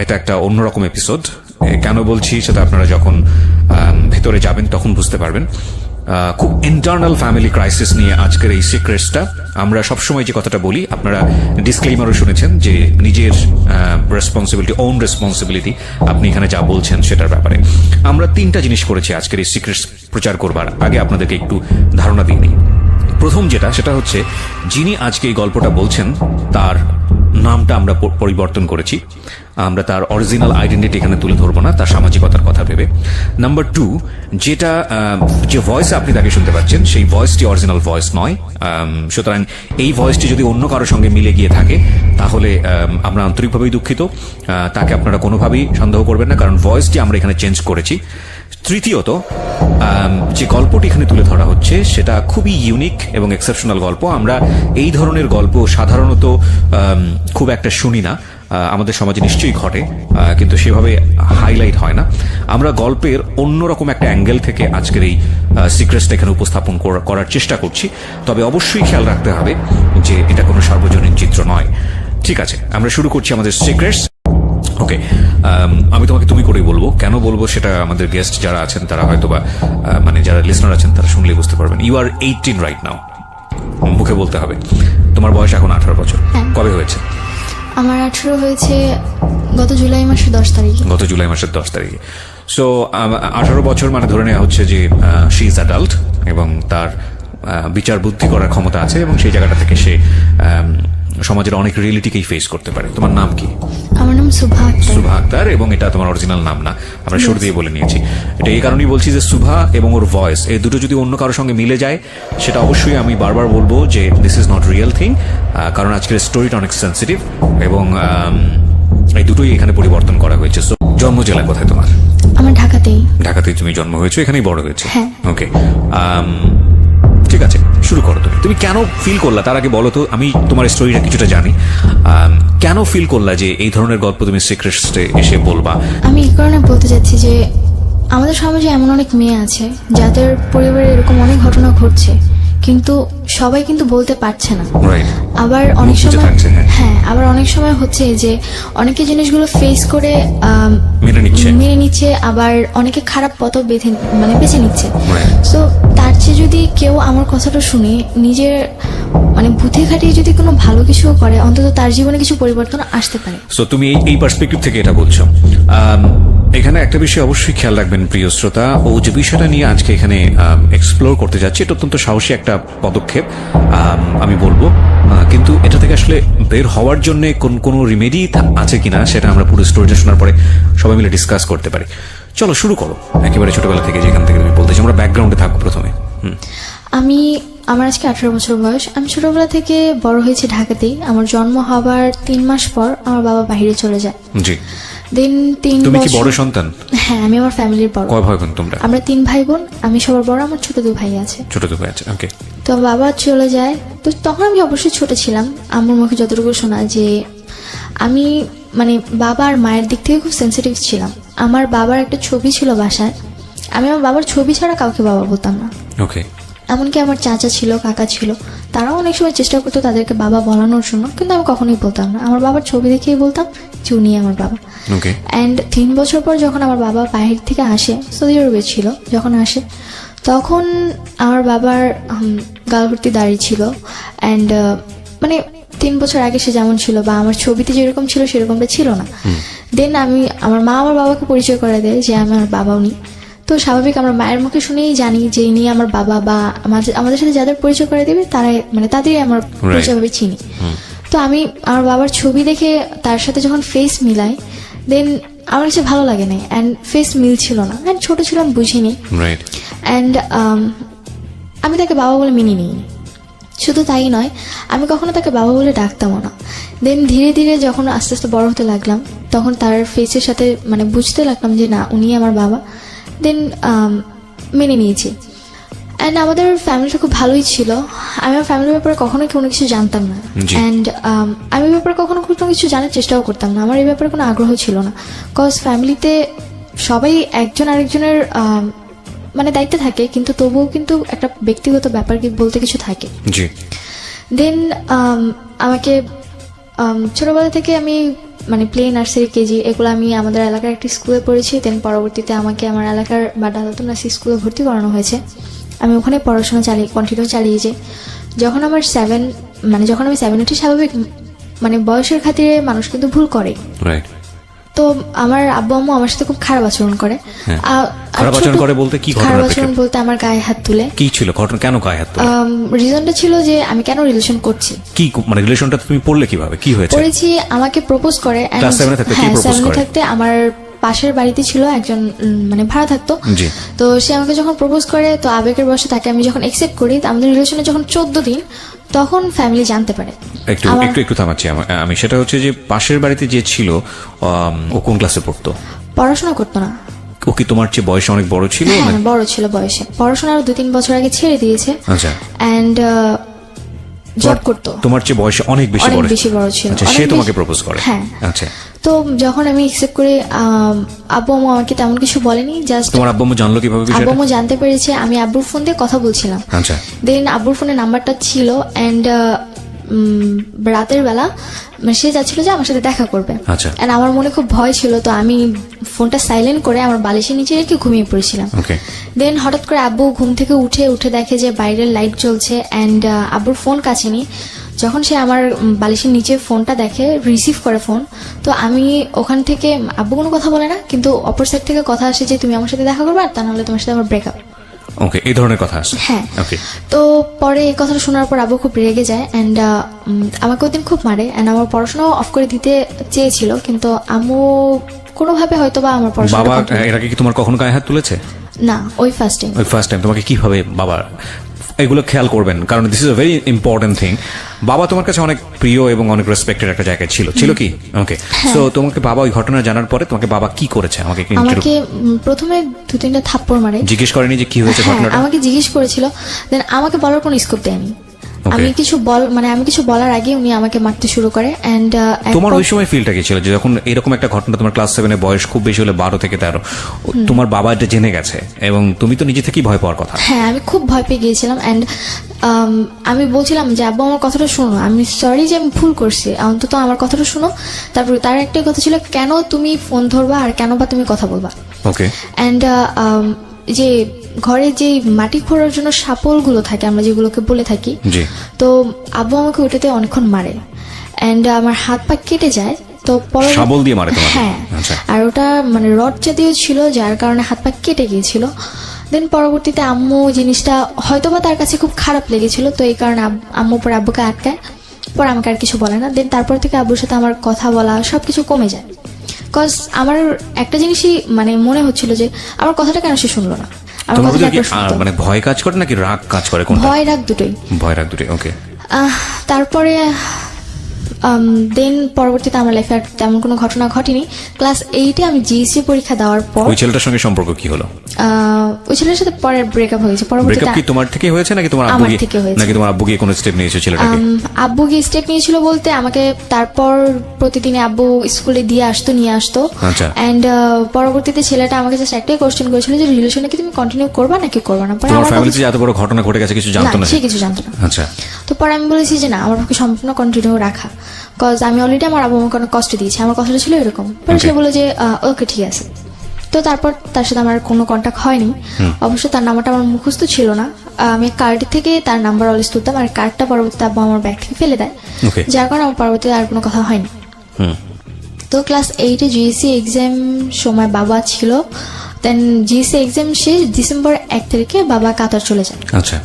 এটা একটা অন্যরকম এপিসোড। কেন বলছি সেটা আপনারা যখন ভেতরে যাবেন তখন বুঝতে পারবেন। খুব ইন্টারনাল ফ্যামিলি ক্রাইসিস নিয়ে আজকের এই সিক্রেটসটা। আমরা সবসময় যে কথাটা বলি, আপনারা ডিসক্লেইমারও শুনেছেন যে নিজের রেসপন্সিবিলিটি, ওন রেসপন্সিবিলিটি, আপনি এখানে যা বলছেন সেটার ব্যাপারে। আমরা 3টা জিনিস করেছি আজকের এই সিক্রেটস প্রচার করবার আগে, আপনাদেরকে একটু ধারণা দিয়ে নিই। প্রথম যেটা, সেটা হচ্ছে যিনি আজকে এই গল্পটা বলছেন তার নামটা আমরা পরিবর্তন করেছি। আমরা তার অরিজিনাল আইডেন্টিটি এখানে তুলে ধরবো না, তার সামাজিকতার কথা ভেবে। নাম্বার 2, যেটা যে ভয়েস আপনি তাকে শুনতে পাচ্ছেন সেই ভয়েসটি অরিজিনাল ভয়েস নয়। সুতরাং এই ভয়েসটি যদি অন্য কারোর সঙ্গে মিলে গিয়ে থাকে তাহলে আমরা আন্তরিকভাবেই দুঃখিত। তাকে আপনারা কোনোভাবেই সন্দেহ করবেন না, কারণ ভয়েসটি আমরা এখানে চেঞ্জ করেছি। তৃতীয়ত, যে গল্পটি এখানে তুলে ধরা হচ্ছে সেটা খুবই ইউনিক এবং এক্সেপশনাল গল্প। আমরা এই ধরনের গল্প সাধারণত খুব একটা শুনি না, আমাদের সমাজে নিশ্চয়ই ঘটে, কিন্তু সেভাবে হাইলাইট হয় না। আমরা গল্পের অন্যরকম একটা অ্যাঙ্গেল থেকে আজকের এই সিক্রেটসটা এখানে উপস্থাপন করার চেষ্টা করছি। তবে অবশ্যই খেয়াল রাখতে হবে যে এটা কোনো সার্বজনীন চিত্র নয়। ঠিক আছে, আমরা শুরু করছি আমাদের সিক্রেটস। ওকে, আমি তোমাকে তুমি করেই বলবো। কেন বলবো সেটা আমাদের গেস্ট যারা আছেন তারা হয়তো বা মানে যারা লিসনার আছেন তারা শুনলেই বুঝতে পারবেন। ইউ আর 18 রাইট নাও, মুখে বলতে হবে। তোমার বয়স এখন 18 বছর। কবে হয়েছে? আমার 18 হয়েছে গত জুলাই মাসের 10 তারিখে। গত জুলাই মাসের 10 তারিখে। সো 18 বছর মানে ধরে নেওয়া হচ্ছে যে শি ইজ অ্যাডাল্ট এবং তার বিচার বুদ্ধি করার ক্ষমতা আছে, এবং সেই জায়গাটা থেকে সে সমাজের অনেক রিয়েলিটিকেই ফেস করতে পারে। তোমার নাম কি? আমার নাম সুভা আক্তার। সুভা আক্তার, এবং এটা তোমার অরিজিনাল নাম না, আমরা শুরু দিয়ে বলে নিয়েছি। এটা এই কারণেই বলছি যে সুভা এবং ওর ভয়েস এই দুটো যদি অন্য কারোর সঙ্গে মিলে যায় সেটা অবশ্যই আমি বারবার বলবো যে this is not real thing, কারণ আজকের স্টোরিটা অনেক সেন্সিটিভ এবং এই দুটোই এখানে পরিবর্তন করা হয়েছে। সো জন্ম জেলা কোথায় তোমার? আমার ঢাকাতেই। ঢাকাতেই তুমি জন্ম হয়েছো, এখানেই বড় হয়েছে? হ্যাঁ। ওকে, ঠিক আছে, শুরু করো। তুমি কেন ফিল করলা, তার আগে বলো তো, আমি তোমার স্টোরিটা কিছুটা জানি। কেন ফিল করলা যে এই ধরনের গল্প তুমি সিক্রেটসে এসে বলবা? আমি এই কারণে বলতে চাচ্ছি যে আমাদের সমাজে এমন অনেক মেয়ে আছে যাদের পরিবারে এরকম অনেক ঘটনা ঘটছে, কিন্তু সবাই কিন্তু বলতে পারছে না। আবার অনেক সময় আবার অনেক সময় হচ্ছে যে অনেকে জিনিসগুলো ফেস করে মেনে নিচ্ছে, আবার অনেকে খারাপ পথ বেছে নিচ্ছে। সো তার চেয়ে যদি কেউ আমার কথাটা শুনে নিজের বুদ্ধি খাটিয়ে যদি কোনো ভালো কিছু করে, অন্তত তার জীবনে কিছু পরিবর্তন আসতে পারে। সো তুমি এই পার্সপেক্টিভ থেকে এটা বলছো। এখানে একটা বিষয় অবশ্যই খেয়াল রাখবেন প্রিয় শ্রোতা, ও যে বিষয়টা নিয়ে আজকে এখানে এক্সপ্লোর করতে যাচ্ছে এটা অত্যন্ত সাহসী একটা পদক্ষেপ আমি বলবো, কিন্তু এটা থেকে আসলে বের হওয়ার জন্য কোনো রিমেডি আছে কিনা সেটা আমরা পুরো স্টোরিটা শোনার পরে সবাই মিলে ডিসকাস করতে পারি। চলো শুরু করো একেবারে ছোটবেলা থেকে, যেখান থেকে তুমি বলতেছো। আমরা ব্যাকগ্রাউন্ডে থাকবো প্রথমে। আমার আজকে 18 বছর বয়স। আমি ছোটবেলা থেকে বড় হয়েছি ঢাকাতেই। আমার জন্ম হবার 3 মাস পর আমার বাবা বাইরে চলে যায়। জি। দেন 3 বছর। তুমি কি বড় সন্তান? হ্যাঁ, আমি আমার ফ্যামিলির বড়। কয় ভাই বোন তোমরা? আমরা 3 ভাই বোন, আমি সবার বড়। আমার ছোট 2 ভাই আছে। ছোট 2 ভাই আছে, ওকে। তো বাবা চলে যায়, তো তখন আমি অবশ্যই ছোট ছিলাম। আমার মুখে যতটুকু শোনা যে আমি বাবা আর মায়ের দিক থেকে খুব সেন্সিটিভ ছিলাম। আমার বাবার একটা ছবি ছিল বাসায়, আমি আমার বাবার ছবি ছাড়া কাউকে বাবা বলতাম না। ওকে। এমনকি আমার চাচা ছিল, কাকা ছিল, তারাও অনেক সময় চেষ্টা করতো তাদেরকে বাবা বলানোর জন্য, কিন্তু আমি কখনোই বলতাম না। আমার বাবার ছবি দেখেই বলতাম যে উনি আমার বাবা। অ্যান্ড 3 বছর পর যখন আমার বাবা বাইরে থেকে আসে, সৌদি আরবে ছিল, যখন আসে তখন আমার বাবার গাল ভর্তি দাড়ি ছিল। অ্যান্ড 3 বছর আগে সে যেমন ছিল বা আমার ছবিতে যেরকম ছিল সেরকমটা ছিল না। দেন আমার মা আমার বাবাকে পরিচয় করে দেয় যে আমার বাবা উনি। তো স্বাভাবিক আমরা মায়ের মুখে শুনেই জানি যে ইনি আমার বাবা, বা আমাদের সাথে যাদের পরিচয় করে দেবে তারাই তাদেরই আমার পরিচয় ভাবে চিনি। তো আমি আমার বাবার ছবি দেখে তার সাথে যখন ফেস মিলাই, দেন আমার কাছে ভালো লাগে না, অ্যান্ড ফেস মিল ছিল না, অ্যান্ড ছোট ছিলাম বুঝিনি। অ্যান্ড আমি তাকে বাবা বলে মেনে নিই। শুধু তাই নয়, আমি কখনো তাকে বাবা বলে ডাকতামও না। দেন ধীরে ধীরে যখন আস্তে আস্তে বড় হতে লাগলাম, তখন তার ফেসের সাথে বুঝতে লাগলাম যে না, উনি আমার বাবা। দেন মেনে নিয়েছি। অ্যান্ড আমাদের ফ্যামিলিটা খুব ভালোই ছিল। আমি আমার ফ্যামিলির ব্যাপারে কখনোই কোনো কিছু জানতাম না, অ্যান্ড আমি এই ব্যাপারে কখনো কোনো কিছু জানার চেষ্টাও করতাম না। আমার এই ব্যাপারে কোনো আগ্রহ ছিল না, কজ ফ্যামিলিতে সবাই একজন আরেকজনের দায়িত্বে থাকে, কিন্তু তবুও কিন্তু একটা ব্যক্তিগত ব্যাপার বলতে কিছু থাকে। দেন আমাকে ছোটবেলা থেকে আমি মানে প্লে নার্সারি কেজি এগুলো আমি আমাদের এলাকার একটি স্কুলে পড়েছি। দেন পরবর্তীতে আমাকে আমার এলাকার বা দাদাতুল নার্সি স্কুলে ভর্তি করানো হয়েছে। আমি ওখানে পড়াশোনা কন্টিনিউ চালিয়েছি। যখন আমি 7 উঠি, স্বাভাবিক মানে বয়সের খাতিরে মানুষ কিন্তু ভুল করে। রাইট। তো আমার আব্বু আম্মু আমার সাথে খুব খারাপ আচরণ করে। খারাপ আচরণ করে বলতে কি ঘটনা? খারাপ আচরণ বলতে আমার গায়ে হাত তুলে। কি ছিল ঘটনা, কেন গায়ে হাত তুলে? রিজনটা ছিল যে আমি কেন রিলেশন করছি। কি মানে রিলেশনটা তুমি পড়লে কিভাবে, কি হয়েছে? পড়েছি, আমাকে প্রপোজ করে। ক্লাস 7 এ থাকতে কি প্রপোজ করে? থাকতে আমার পাশের বাড়িতে ছিল একজন মানে ভাড়া থাকতো। জি। তো সে আমাকে যখন প্রপোজ করে, তো আবেগের বশে তাকে আমি যখন একসেপ্ট করি, আমাদের রিলেশনে যখন 14 দিন, তখন ফ্যামিলি জানতে পারে। একটু থামাচ্ছি আমি, সেটা হচ্ছে যে পাশের বাড়িতে যে ছিল ও কোন ক্লাসে পড়তো? পড়াশোনা করতো না। ও কি তোমার চেয়ে বয়সে অনেক বড় ছিল? হ্যাঁ, বড় ছিল বয়সে। পড়াশোনা আরো 2-3 বছর আগে ছেড়ে দিয়েছে। আচ্ছা। এন্ড জব করতো। তোমার চেয়ে বয়সে অনেক বেশি বড় ছিল। আচ্ছা, সে তোমাকে প্রপোজ করে? হ্যাঁ। আচ্ছা। তো যখন আমি একসেপ্ট করি, আব্বু আম্মু আমাকে তেমন কিছু বলেনি। জাস্ট তোমার আব্বু আম্মু জানলো কিভাবে বিষয়টা? আব্বু আম্মু জানতে পেরেছে আমি আব্বুর ফোন দিয়ে কথা বলছিলাম। আচ্ছা। দেন আব্বুর ফোনে নাম্বারটা ছিল এন্ড রাতের বেলা সে যাচ্ছিল যে আমার সাথে দেখা করবে। আচ্ছা। এন্ড আমার মনে খুব ভয় ছিল, তো আমি ফোনটা সাইলেন্ট করে আমার বালিশের নিচে রেখে ঘুমিয়ে পড়েছিলাম। ওকে। দেন হঠাৎ করে আব্বু ঘুম থেকে উঠে দেখে যে বাইরের লাইট জ্বলছে এন্ড আব্বুর ফোন কাছে নেই। যখন সে আমার বালিশের নিচে ফোনটা দেখে, রিসিভ করে ফোন, তো আমি ওখান থেকে, আব্বু কোনো কথা বলে না, কিন্তু অপর সাইড থেকে কথা আসে যে তুমি আমার সাথে দেখা করবে, আর তা নাহলে তোমার সাথে আমার ব্রেকআপ। ওকে, এই ধরনের কথা আসে? হ্যাঁ। ওকে। তো পরে এই কথাটা শোনার পর আব্বু খুব রেগে যায় এন্ড আমাকে ওই দিন খুব মারে এন্ড আমার পড়াশোনা অফ করে দিতে চেয়েছিল, কিন্তু আম্মু কোনোভাবে হয়তো বা আমার পড়াশোনা। বাবা এর আগে কি তোমার কখনো গায়ে হাত তুলেছে? না, ওই ফার্স্ট টাইম। ওই ফার্স্ট টাইম। তোমাকে কিভাবে বাবা, এগুলো খেয়াল করবেন কারণ this is a very important thing. বাবা তোমার কাছে অনেক প্রিয় এবং অনেক রেসপেক্টেড একটা জায়গায় ছিল কি? ওকে। সো তোমাকে বাবা ওই ঘটনা জানার পরে তোমাকে বাবা কি করেছে? আমাকে প্রথমে 2-3টা থাপ্পড় মারে। জিজ্ঞেস করেনি যে কি হয়েছে ঘটনাটা? আমাকে জিজ্ঞেস করেছিল, দেন আমাকে বলার কোনো স্কোপ দেয়নি। আমি কিছু বলার আগে উনি আমাকে মারতে শুরু করে এন্ড তোমার ওই সময় ফিলটা কি ছিল যে যখন এরকম একটা ঘটনা, তোমার ক্লাস 7 এ বয়স খুব বেশি হলে 12 থেকে 13, তোমার বাবা এটা জেনে গেছে এবং তুমি তো নিজে থেকেই ভয় পাওয়ার কথা? হ্যাঁ, আমি খুব ভয় পেয়ে গিয়েছিলাম এন্ড আমি বলছিলাম যে আব্বু আমার কথাটা শোনো, আমি সরি যে আমি ভুল করছি, অন্তত আমার কথাটা শোনো। তারপর তার একটাই কথা ছিল, কেন তুমি ফোন ধরবা আর কেন বা তুমি কথা বলবা। ওকে। এন্ড যে ঘরে যে মাটি খোঁড়ার জন্য শাপলগুলো থাকে, আমরা যেগুলোকে বলে থাকি, তো আব্বু আমাকে ওটাতে অনেকক্ষণ মারে এন্ড আমার হাত পা কেটে যায়। তো শাবল দিয়ে মারে তোমাকে? হ্যাঁ। আর ওটা মানে রড জাতীয় ছিল, যার কারণে হাত পা কেটে গিয়েছিল। দেন পরবর্তীতে আম্মু জিনিসটা হয়তোবা তার কাছে খুব খারাপ লেগেছিল, তো এই কারণে আম্মু পরে আব্বুকে আটকায়, পরে আমাকে আর কিছু বলে না। দেন তারপর থেকে আব্বুর সাথে আমার কথা বলা সবকিছু কমে যায়। কজ আমার একটা জিনিসই মানে মনে হচ্ছিল যে আমার কথাটা কেন সে শুনলো না। মানে ভয় কাজ করে নাকি রাগ কাজ করে? ভয় রাগ দুটোই। ওকে। তারপরে দেন পরবর্তীতে আমার লাইফে আর তেমন কোনো ঘটনা ঘটেনি। ক্লাস 8 এ আমি জিএসসি পরীক্ষা দেওয়ার পর ওই ছেলেটার সঙ্গে সম্পর্ক কি হলো? ওই ছেলের সাথে পরে ব্রেকআপ হয়েছে। পরবর্তীতে কি তোমার থেকে হয়েছে নাকি তোমার আব্বু গিয়ে কোনো স্টেপ নিয়েছে ছেলেটাকে? আব্বু গিয়ে স্টেপ নিয়েছিল বলতে আমাকে তারপর প্রতিদিন আব্বু স্কুলে দিয়ে আসতো, নিয়ে আসতো। আচ্ছা। এন্ড পরবর্তীতে ছেলেটা আমাকে জাস্ট একটাই কোশ্চেন করেছিল যে রিলেশনে কি তুমি কন্টিনিউ করবা নাকি করবা না। তোমার ফ্যামিলিতে এত বড় ঘটনা ঘটে গেছে কিছু জানতো না? সে কিছু জানতো না। আচ্ছা। তো পরে আমি বলেছি যে না, আমার পক্ষে সম্পূর্ণ কন্টিনিউ রাখা, কজ আমি অলরেডি আমার আব্বু আমাকে অনেক কষ্ট দিয়েছি। আমার কথাটা ছিল এরকম। পরে সে বলে যে ওকে ঠিক আছে। তো তারপর তার সাথে আমার কোনো কন্ট্যাক্ট হয়নি। অবশ্য তার নাম্বারটা আমার মুখস্থ ছিল না। আমি কার্ড থেকে তার নাম্বার অলওয়েজ তুলতাম, আর কার্ডটা পরবর্তীতে আব্বু আমার ব্যাগ থেকে ফেলে দেয়, যার কারণে আমার পরবর্তীতে আর কোনো কথা হয়নি। তো ক্লাস 8 এ জিএসসি এক্সাম সময় বাবা ছিল। দেন জিএসসি এক্সাম শেষ ডিসেম্বর 1 তারিখে বাবা কাতার চলে যায়। আচ্ছা।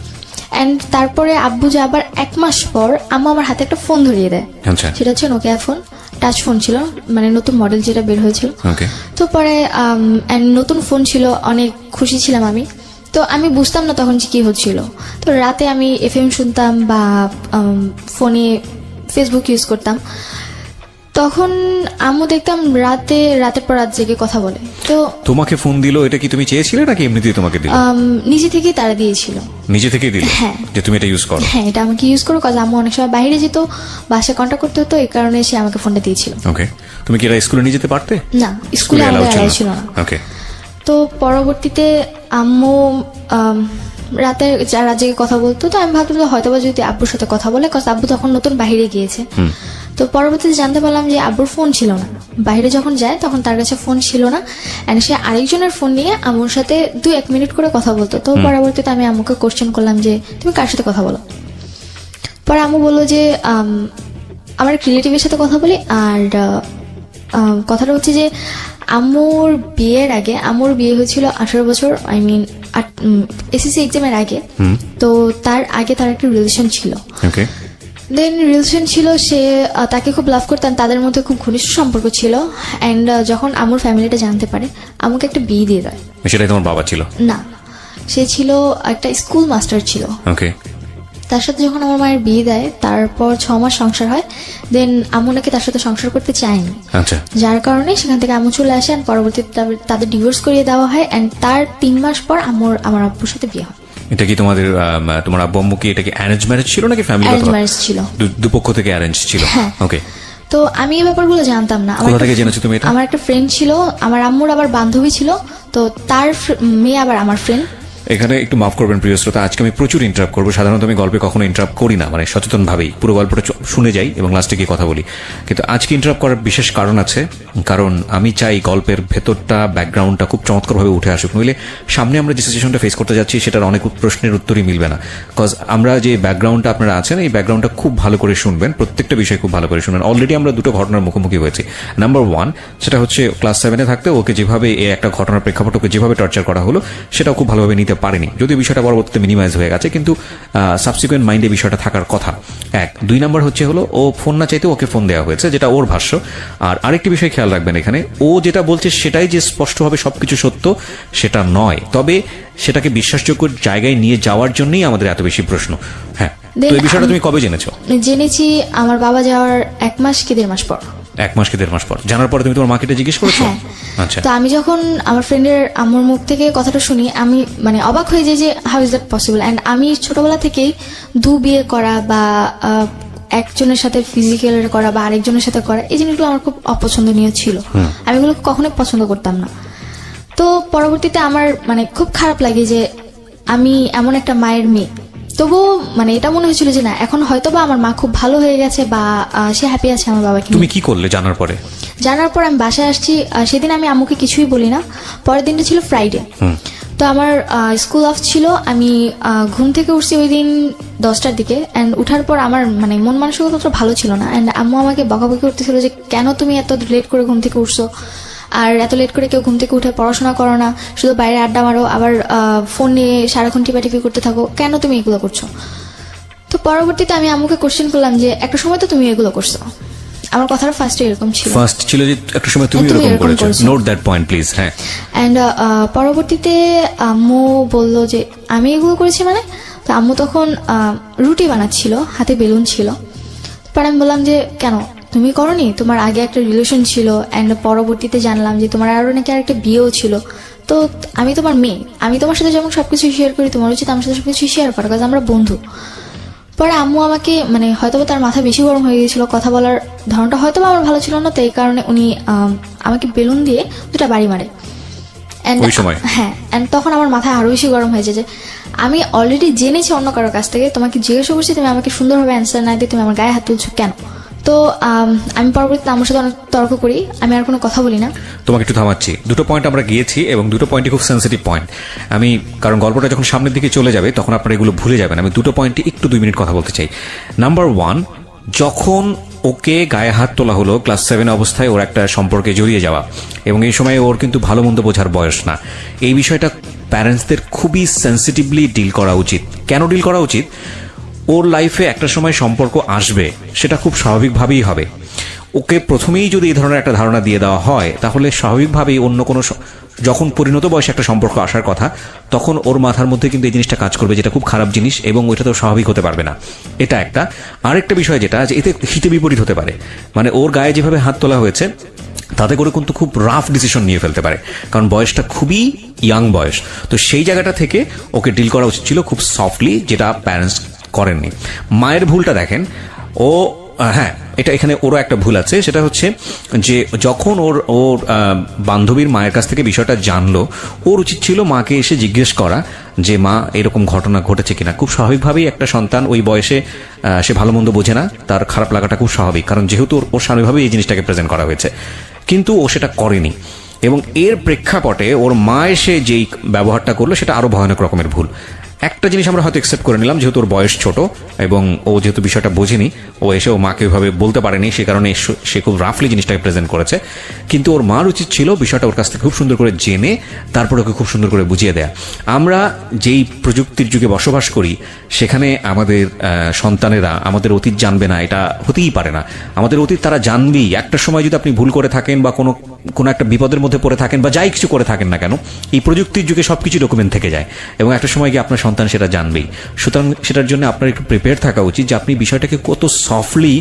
এন্ড তারপরে আব্বু যাবার 1 মাস পর আম্মু আমার হাতে একটা ফোন ধরিয়ে দেয়। সেটা হচ্ছে নোকিয়া ফোন, টাচ ফোন ছিল, মানে নতুন মডেল যেটা বের হয়েছিল। তো পরে নতুন ফোন ছিল, অনেক খুশি ছিলাম আমি। তো আমি বুঝতাম না তখন যে কি হচ্ছিল। তো রাতে আমি এফএম শুনতাম বা ফোনে ফেসবুক ইউজ করতাম। তখন আম্মু দেখতাম রাতের পর রাত জেগে কথা বলে। তো তোমাকে ফোন দিল, এটা কি তুমি চেয়েছিলে নাকি এমনিতেই তোমাকে দিল? নিজে থেকেই তারা দিয়েছিল। নিজে থেকেই দিল? হ্যাঁ। যে তুমি এটা ইউজ করো? হ্যাঁ, এটা আমাকে ইউজ করো, কাজ আম্মু অনেক সময় বাইরে যেত, বাসায় কন্ট্যাক্ট করতে হতো, এই কারণে সে আমাকে ফোনটা দিয়েছিল। ওকে। তুমি কি এটা স্কুলে নিয়ে যেতে পারতে? না, স্কুলে অ্যালাউ ছিল না। ওকে। তো পরবর্তীতে আম্মু রাতে যারা জেগে কথা বলতো, তো আমি ভাবতাম হয়তো বা যদি আব্বুর সাথে কথা বলে, কজ আব্বু তখন নতুন বাইরে গিয়েছে। তো পরবর্তীতে জানতে পারলাম যে আব্বুর ফোন ছিল না, বাইরে যখন যায় তখন তার কাছে ফোন ছিল না, অ্যান্ড সে আরেকজনের ফোন নিয়ে আম্মুর সাথে 2-1 মিনিট করে কথা বলতো। তো পরবর্তীতে আমি আম্মুকে কোশ্চেন করলাম যে তুমি কার সাথে কথা বলো। পরে আম্মু বললো যে আমার এক রিলেটিভের সাথে কথা বলি। আর কথাটা হচ্ছে যে আম্মুর বিয়ের আগে, আম্মুর বিয়ে হয়েছিল 18 বছর, আই মিন এসএসসি এক্সামের আগে। তো তার আগে তার একটা রিলেশন ছিল। দেন রিলেশন ছিল, সে তাকে খুব লাভ করতেন, তাদের মধ্যে খুব ঘনিষ্ঠ সম্পর্ক ছিল। অ্যান্ড যখন আম্মুর ফ্যামিলিটা জানতে পারে, আমাকে একটা বিয়ে দিয়ে দেয়। সেটাই তোমার বাবা ছিল? না, সে ছিল একটা স্কুল মাস্টার ছিল। ওকে। তার সাথে যখন আমার মায়ের বিয়ে দেয়, তারপর 6 মাস সংসার হয়। দেন আম্মু নাকি তার সাথে সংসার করতে চায়নি, আচ্ছা, যার কারণে সেখান থেকে আম্মু চলে আসে। পরবর্তীতে তাদের ডিভোর্স করিয়ে দেওয়া হয়। অ্যান্ড তার 3 মাস পর আমার আব্বুর সাথে বিয়ে হয়। এটা কি তোমার আব্বু আম্মু কি এটা কি অ্যারেঞ্জ ম্যারেজ ছিল নাকি ফ্যামিলি? অ্যারেঞ্জ ম্যারেজ ছিল, দুপক্ষ থেকে অ্যারেঞ্জ ছিল। হ্যাঁ। ওকে। তো আমি এই ব্যাপারগুলো জানতাম না। কোথা থেকে জেনেছো তুমি এটা? আমার একটা ফ্রেন্ড ছিল, আমার আম্মুর আবার বান্ধবী ছিল, তো তার মেয়ে আবার আমার ফ্রেন্ড। এখানে একটু মাফ করবেন প্রিয় শ্রোতা, আজকে আমি প্রচুর ইন্টারাপ্ট করবো। সাধারণত আমি গল্পে কখনো ইন্টারাপ্ট করি না, মানে সচেতন ভাবেই পুরো গল্পটা শুনে যাই এবং লাস্টে গিয়ে কথা বলি। কিন্তু আজকে ইন্টারাপ্ট করার বিশেষ কারণ আছে, কারণ আমি চাই গল্পের ভেতরটা, ব্যাকগ্রাউন্ডটা খুব চমৎকারভাবে উঠে আসুক। নইলে সামনে আমরা যে সিচুয়েশনটা ফেস করতে যাচ্ছি সেটার অনেক প্রশ্নের উত্তরই মিলবে না। কজ আমরা যে ব্যাকগ্রাউন্ডটা আপনারা আছেন, এই ব্যাকগ্রাউন্ডটা খুব ভালো করে শুনবেন, প্রত্যেকটা বিষয় খুব ভালো করে শুনবেন। অলরেডি আমরা দুটো ঘটনার মুখোমুখি হয়েছি। নাম্বার 1, সেটা হচ্ছে ক্লাস 7-এ থাকতে ওকে যেভাবে এই একটা ঘটনার প্রেক্ষাপট ওকে যেভাবে টর্চার করা হলো, সেটাও খুব ভালোভাবে নিতে পারেনি, যদিও বিষয়টা পরবর্তীতে মিনিমাইজ হয়ে গেছে, কিন্তু সাবসিকুয়েন্ট মাইন্ডে বিষয়টা থাকার কথা। 2 নাম্বার হচ্ছে হলো ও ফোন না চাইতে ওকে ফোন দেওয়া হয়েছে, যেটা ওর ভাষ্য। আর আরেকটি বিষয় খেয়াল রাখবেন, এখানে ও যেটা বলছে সেটাই যে স্পষ্টভাবে সবকিছু সত্য সেটা নয়, তবে সেটাকে বিশ্বাসযোগ্য জায়গায় নিয়ে যাওয়ার জন্যই আমাদের এত বেশি প্রশ্ন। হ্যাঁ, তো এই বিষয়টা তুমি কবে জেনেছো? জেনেছি আমার বাবা যাওয়ার 1 মাস কি 1.5 মাস পর। 1 মাস কি 1.5 মাস পর জানার পরে তুমি তোমার মাকে এটা জিজ্ঞেস করেছো? হ্যাঁ। আচ্ছা। তো আমি যখন আমার ফ্রেন্ডের আম্মুর মুখ থেকে কথাটা শুনি, আমি মানে অবাক হয়ে যাই যে how is that possible. And আমি ছোটবেলা থেকেই বিয়ে করা বা একজনের সাথে ফিজিক্যাল করা বা আরেকজনের সাথে করা, এই জিনিসগুলো আমার খুব অপছন্দনীয় ছিল। আমি এগুলো কখনোই পছন্দ করতাম না। তো পরবর্তীতে আমার মানে খুব খারাপ লাগে যে আমি এমন একটা মায়ের মেয়ে। তবুও মানে এটা মনে হয়েছিল যে না, এখন হয়তো বা আমার মা খুব ভালো হয়ে গেছে বা সে হ্যাপি আছে আমার বাবাকে। তুমি কি করলে জানার পরে? জানার পর আমি বাসায় আসছি। সেদিন আমি আম্মুকে কিছুই বলি না। পরের দিনটা ছিল ফ্রাইডে। তো আমার স্কুল অফ ছিল। আমি ঘুম থেকে উঠছি ওই দিন 10টার দিকে। অ্যান্ড উঠার পর আমার মানে মন মানসিকতা ভালো ছিল না। অ্যান্ড আম্মু আমাকে বকাবকি করতেছিল যে কেন তুমি এত লেট করে ঘুম থেকে উঠছো, আর এত লেট করে কেউ ঘুম থেকে উঠে পড়াশোনা করো না, শুধু বাইরে আড্ডা মারো, আবার ফোন নিয়ে সারাক্ষণ টিপাটিপি করতে থাকো, কেন তুমি এগুলো করছো? তো পরবর্তীতে আমি আম্মুকে কোশ্চেন করলাম যে একটা সময় তো তুমি এগুলো করছো। আমার কথাটা ফার্স্টে এরকম ছিল, ফার্স্ট ছিল যে একটা সময় তুমি এরকম করেছো। Note that point please. হ্যাঁ। এন্ড পরবর্তীতে আম্মু বলল যে আমি এগুলো করেছি মানে। তো আম্মু তখন রুটি বানাচ্ছিল, হাতে বেলুন ছিল। পরে আমি বললাম যে কেন তুমি করনি, তোমার আগে একটা রিলেশন ছিল, এন্ড পরবর্তীতে জানলাম যে তোমার আরো নাকি আরেকটা বিয়েও ছিল। তো আমি তোমার মেয়ে, আমি তোমার সাথে যেমন সবকিছু শেয়ার করি, তোমার উচিত আমার সাথে সবকিছু শেয়ার করা, কারণ আমরা বন্ধু। পরে আম্মু আমাকে মানে হয়তো তার মাথা বেশি গরম হয়ে গিয়েছিল, কথা বলার ধরনটা হয়তো আমার ভালো ছিল না, তো এই কারণে উনি আমাকে বেলুন দিয়ে 2টা বাড়ি মারে। হ্যাঁ, এন্ড তখন আমার মাথায় আরো বেশি গরম হয়েছে যে আমি অলরেডি জেনেছি অন্য কারোর কাছ থেকে, তোমাকে জিজ্ঞাসা করছি, তুমি আমাকে সুন্দরভাবে অ্যান্সার না দিয়ে তুমি আমার গায়ে হাত তুলছো কেন? তো আমি পরবর্তীতে আমার সাথে অনেক তর্ক করি, আমি আর কোনো কথা বলি না। তোমাকে একটু থামাচ্ছি, 2টো পয়েন্ট আমরা গিয়েছি এবং 2টো পয়েন্টই খুব সেন্সিটিভ পয়েন্ট। আমি কারণ গল্পটা যখন সামনের দিকে চলে যাবে তখন আপনারা এগুলো ভুলে যাবেন। আমি 2টো পয়েন্টে একটু 2 মিনিট কথা বলতে চাই। নাম্বার 1, যখন ওকে গায়ে হাত তোলা হলো ক্লাস 7 অবস্থায়, ওর একটা সম্পর্কে জড়িয়ে যাওয়া, এবং এই সময় ওর কিন্তু ভালো মন্দ বোঝার বয়স না। এই বিষয়টা প্যারেন্টসদের খুবই সেন্সিটিভলি ডিল করা উচিত। কেন ডিল করা উচিত? ওর লাইফে একটা সময় সম্পর্ক আসবে, সেটা খুব স্বাভাবিকভাবেই হবে। ওকে প্রথমেই যদি এই ধরনের একটা ধারণা দিয়ে দেওয়া হয়, তাহলে স্বাভাবিকভাবেই অন্য কোনো যখন পরিণত বয়সে একটা সম্পর্ক আসার কথা, তখন ওর মাথার মধ্যে কিন্তু এই জিনিসটা কাজ করবে, যেটা খুব খারাপ জিনিস, এবং ওইটা তো স্বাভাবিক হতে পারবে না। এটা একটা। আরেকটা বিষয় যেটা যে এতে হিতে বিপরীত হতে পারে, মানে ওর গায়ে যেভাবে হাত তোলা হয়েছে তাতে করে কিন্তু খুব রাফ ডিসিশন নিয়ে ফেলতে পারে, কারণ বয়সটা খুবই ইয়াং বয়স। তো সেই জায়গাটা থেকে ওকে ডিল করা উচিত ছিল খুব সফটলি, যেটা প্যারেন্টস করেননি। মায়ের ভুলটা দেখেন, ও হ্যাঁ এটা এখানে ওরও একটা ভুল আছে, সেটা হচ্ছে যে যখন ওর বান্ধবীর মায়ের কাছ থেকে বিষয়টা জানলো, ওর উচিত ছিল মাকে এসে জিজ্ঞেস করা যে মা এরকম ঘটনা ঘটেছে কিনা। খুব স্বাভাবিকভাবেই একটা সন্তান ওই বয়সে সে ভালো মন্দ বোঝে না, তার খারাপ লাগাটা খুব স্বাভাবিক, কারণ যেহেতু ওর স্বাভাবিকভাবেই এই জিনিসটাকে প্রেজেন্ট করা হয়েছে, কিন্তু ও সেটা করেনি। এবং এর প্রেক্ষাপটে ওর মা এসে যেই ব্যবহারটা করলো সেটা আরো ভয়ানক রকমের ভুল। একটা জিনিস আমরা হয়তো একসেপ্ট করে নিলাম, যেহেতু ওর বয়স ছোট এবং ও যেহেতু বিষয়টা বোঝেনি, ও এসে ও মাকে ওইভাবে বলতে পারেনি, সে কারণে সে খুব রাফলি জিনিসটাকে প্রেজেন্ট করেছে। কিন্তু ওর মার উচিত ছিল বিষয়টা ওর কাছ থেকে খুব সুন্দর করে জেনে তারপর ওকে খুব সুন্দর করে বুঝিয়ে দেয়া। আমরা যেই প্রযুক্তির যুগে বসবাস করি সেখানে আমাদের সন্তানেরা আমাদের অতীত জানবে না, এটা হতেই পারে না। আমাদের অতীত তারা জানবেই। একটা সময় যদি আপনি ভুল করে থাকেন বা কোনো একটা বিপদের মধ্যে পড়ে থাকেন বা যাই কিছু করে থাকেন না কেন, এই প্রযুক্তির যুগে সবকিছু ডকুমেন্ট থেকে যায় এবং একটা সময় গিয়ে আপনার সন্তান সেটা জানবেই। সুতরাং সেটার জন্য আপনার একটু প্রিপেয়ার থাকা উচিত যে আপনি বিষয়টাকে কত সফটলি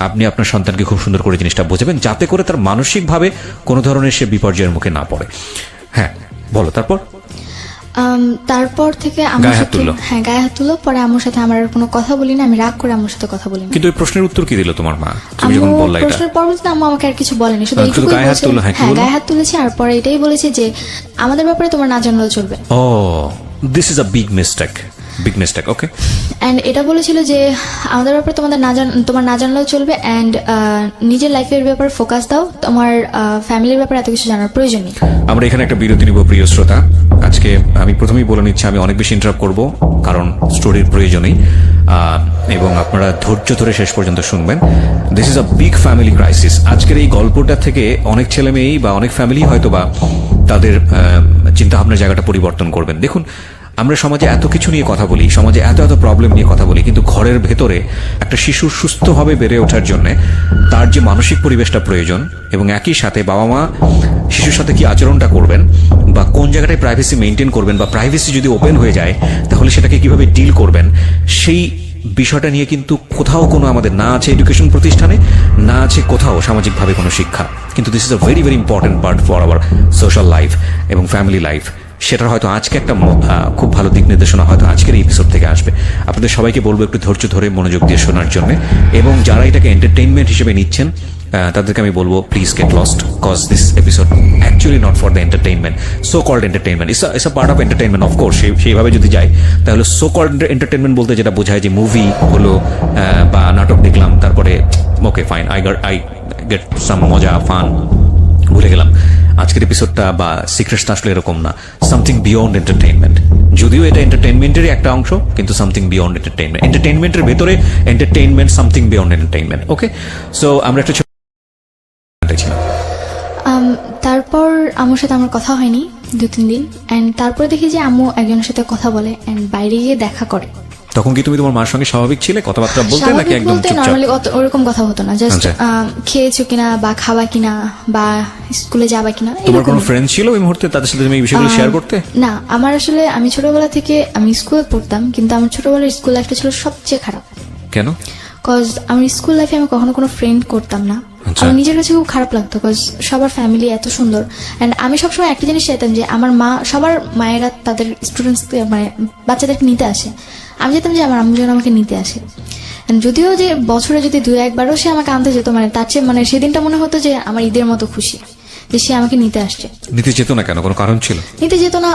আপনি আপনার সন্তানকে খুব সুন্দর করে জিনিসটা বোঝাবেন, যাতে করে তার মানসিকভাবে কোনো ধরনের সে বিপর্যয়ের মুখে না পড়ে। হ্যাঁ বলো, তারপর? তারপর থেকে আমার সাথে গায়ে হাত তুলো। পরে আমার সাথে আমার আর কোনো কথা বলি না, আমি রাগ করে আমার সাথে কথা বলি না। কিন্তু এই প্রশ্নের উত্তর কি দিল তোমার মা তুমি যখন বললা এটা? প্রশ্নের পরবর্তীতে আম্মু আমাকে আর কিছু বলেনি, শুধু এইটুকুই গায়ে হাত তুলো। হ্যাঁ, গায়ে হাত তুলেছি। আর পরে এটাই বলেছে যে আমাদের ব্যাপারে তোমার না জানলেও চলবে। Oh, this is a big mistake. Okay. And এটা বলেছিল যে আমাদের ব্যাপারে তোমার না জানলেও চলবে, এন্ড নিজের লাইফের ব্যাপারে ফোকাস দাও, তোমার ফ্যামিলির ব্যাপারে এত কিছু জানার প্রয়োজন নেই। আমরা এখানে একটা বিরতি নিব প্রিয় শ্রোতা। আজকে আমি প্রথমেই বলে নিচ্ছি আমি অনেক বেশি ইন্টারাপ্ট করব, কারণ স্টোরির প্রয়োজনেই, এবং আপনারা ধৈর্য ধরে শেষ পর্যন্ত শুনবেন। This is a big family crisis. আজকের এই গল্পটা থেকে অনেক ছেলে মেয়েই বা অনেক ফ্যামিলি হয়তো বা তাদের চিন্তাভাবনার জায়গাটা পরিবর্তন করবেন। দেখুন, আমরা সমাজে এত কিছু নিয়ে কথা বলি, সমাজে এত প্রবলেম নিয়ে কথা বলি, কিন্তু ঘরের ভেতরে একটা শিশুর সুস্থভাবে বেড়ে ওঠার জন্য তার যে মানসিক পরিবেশটা প্রয়োজন, এবং একই সাথে বাবা মা শিশুর সাথে কি আচরণটা করবেন বা কোন জায়গাটায় প্রাইভেসি মেনটেন করবেন, বা প্রাইভেসি যদি ওপেন হয়ে যায় তাহলে সেটাকে কিভাবে ডিল করবেন, সেই বিষয়টা নিয়ে কিন্তু কোথাও কোনো আমাদের না আছে এডুকেশন প্রতিষ্ঠানে, না আছে কোথাও সামাজিকভাবে কোনো শিক্ষা। কিন্তু this is a very very important part for our social life এবং ফ্যামিলি লাইফ। সেটার হয়তো আজকে একটা খুব ভালো দিক নির্দেশনা হয়তো আজকের এই এপিসোড থেকে আসবে। আপনাদের সবাইকে বলবো একটু ধৈর্য ধরে মনোযোগ দিয়ে শোনার জন্য, এবং যারা এটাকে এন্টারটেইনমেন্ট হিসেবে নিচ্ছেন তাদেরকে আমি বলবো please get lost, cause this episode actually not for the entertainment. So called entertainment it's a part of entertainment, of course. সেইভাবে যদি যাই তাহলে সো কল্ড এন্টারটেইনমেন্ট বলতে যেটা বোঝায় যে মুভি হলো বা নাটক দেখলাম, তারপরে okay fine, I get some মজা ফান, ভুলে গেলাম। আজকের এপিসোডটা বা সিক্রেটসটা আসলে এরকম না, সামথিং বিয়ন্ড এন্টারটেইনমেন্ট। যদিও এটা এন্টারটেইনমেন্টেরই একটা অংশ, কিন্তু সামথিং বিয়ন্ড এন্টারটেইনমেন্ট। এন্টারটেইনমেন্টের ভেতরে entertainment, something beyond entertainment. Okay, so আমরা একটা তারপর আম্মুর সাথে আমার কথা হয়নি 2-3 দিন, এন্ড তারপরে দেখি যে আম্মু একজনের সাথে কথা বলে এন্ড বাইরে গিয়ে দেখা করে। তখন কি তুমি তোমার মার সঙ্গে স্বাভাবিক ছিলে, কথাবার্তা বলতে, নাকি একদম চুপচাপ? নরমালি ওরকম কথা হতো না, জাস্ট খেয়েছো কিনা বা খাবা কিনা বা স্কুলে যাবা কিনা। তোমার কোনো ফ্রেন্ড ছিল ওই মুহূর্তে তাদের সাথে তুমি এই বিষয়গুলো শেয়ার করতে? না, আমার আসলে আমি ছোটবেলা থেকে আমি স্কুলে পড়তাম, কিন্তু আমার ছোটবেলার স্কুল লাইফটা ছিল সবচেয়ে খারাপ। কেন? কজ আমার স্কুল লাইফে আমি কখনো কোনো ফ্রেন্ড করতাম না। আমার নিজের কাছে খুব খারাপ লাগতো, কজ সবার ফ্যামিলি এত সুন্দর, এন্ড আমি সবসময় একটা জিনিস চাইতাম যে আমার মা, সবার মায়েরা তাদের স্টুডেন্টস মানে বাচ্চাদেরকে নিতে আসে, আমি চাইতাম যে আমার আম্মু যেন আমাকে নিতে আসে। যদিও যে বছরে যদি 2-1বারও সে আমাকে আনতে যেত, মানে তার চেয়ে মানে সেদিনটা মনে হতো যে আমার ঈদের মতো খুশি যে সে আমাকে নিতে আসছে। নিতে যেত না কেন? কোনো কারণ ছিল? নিতে যেত না,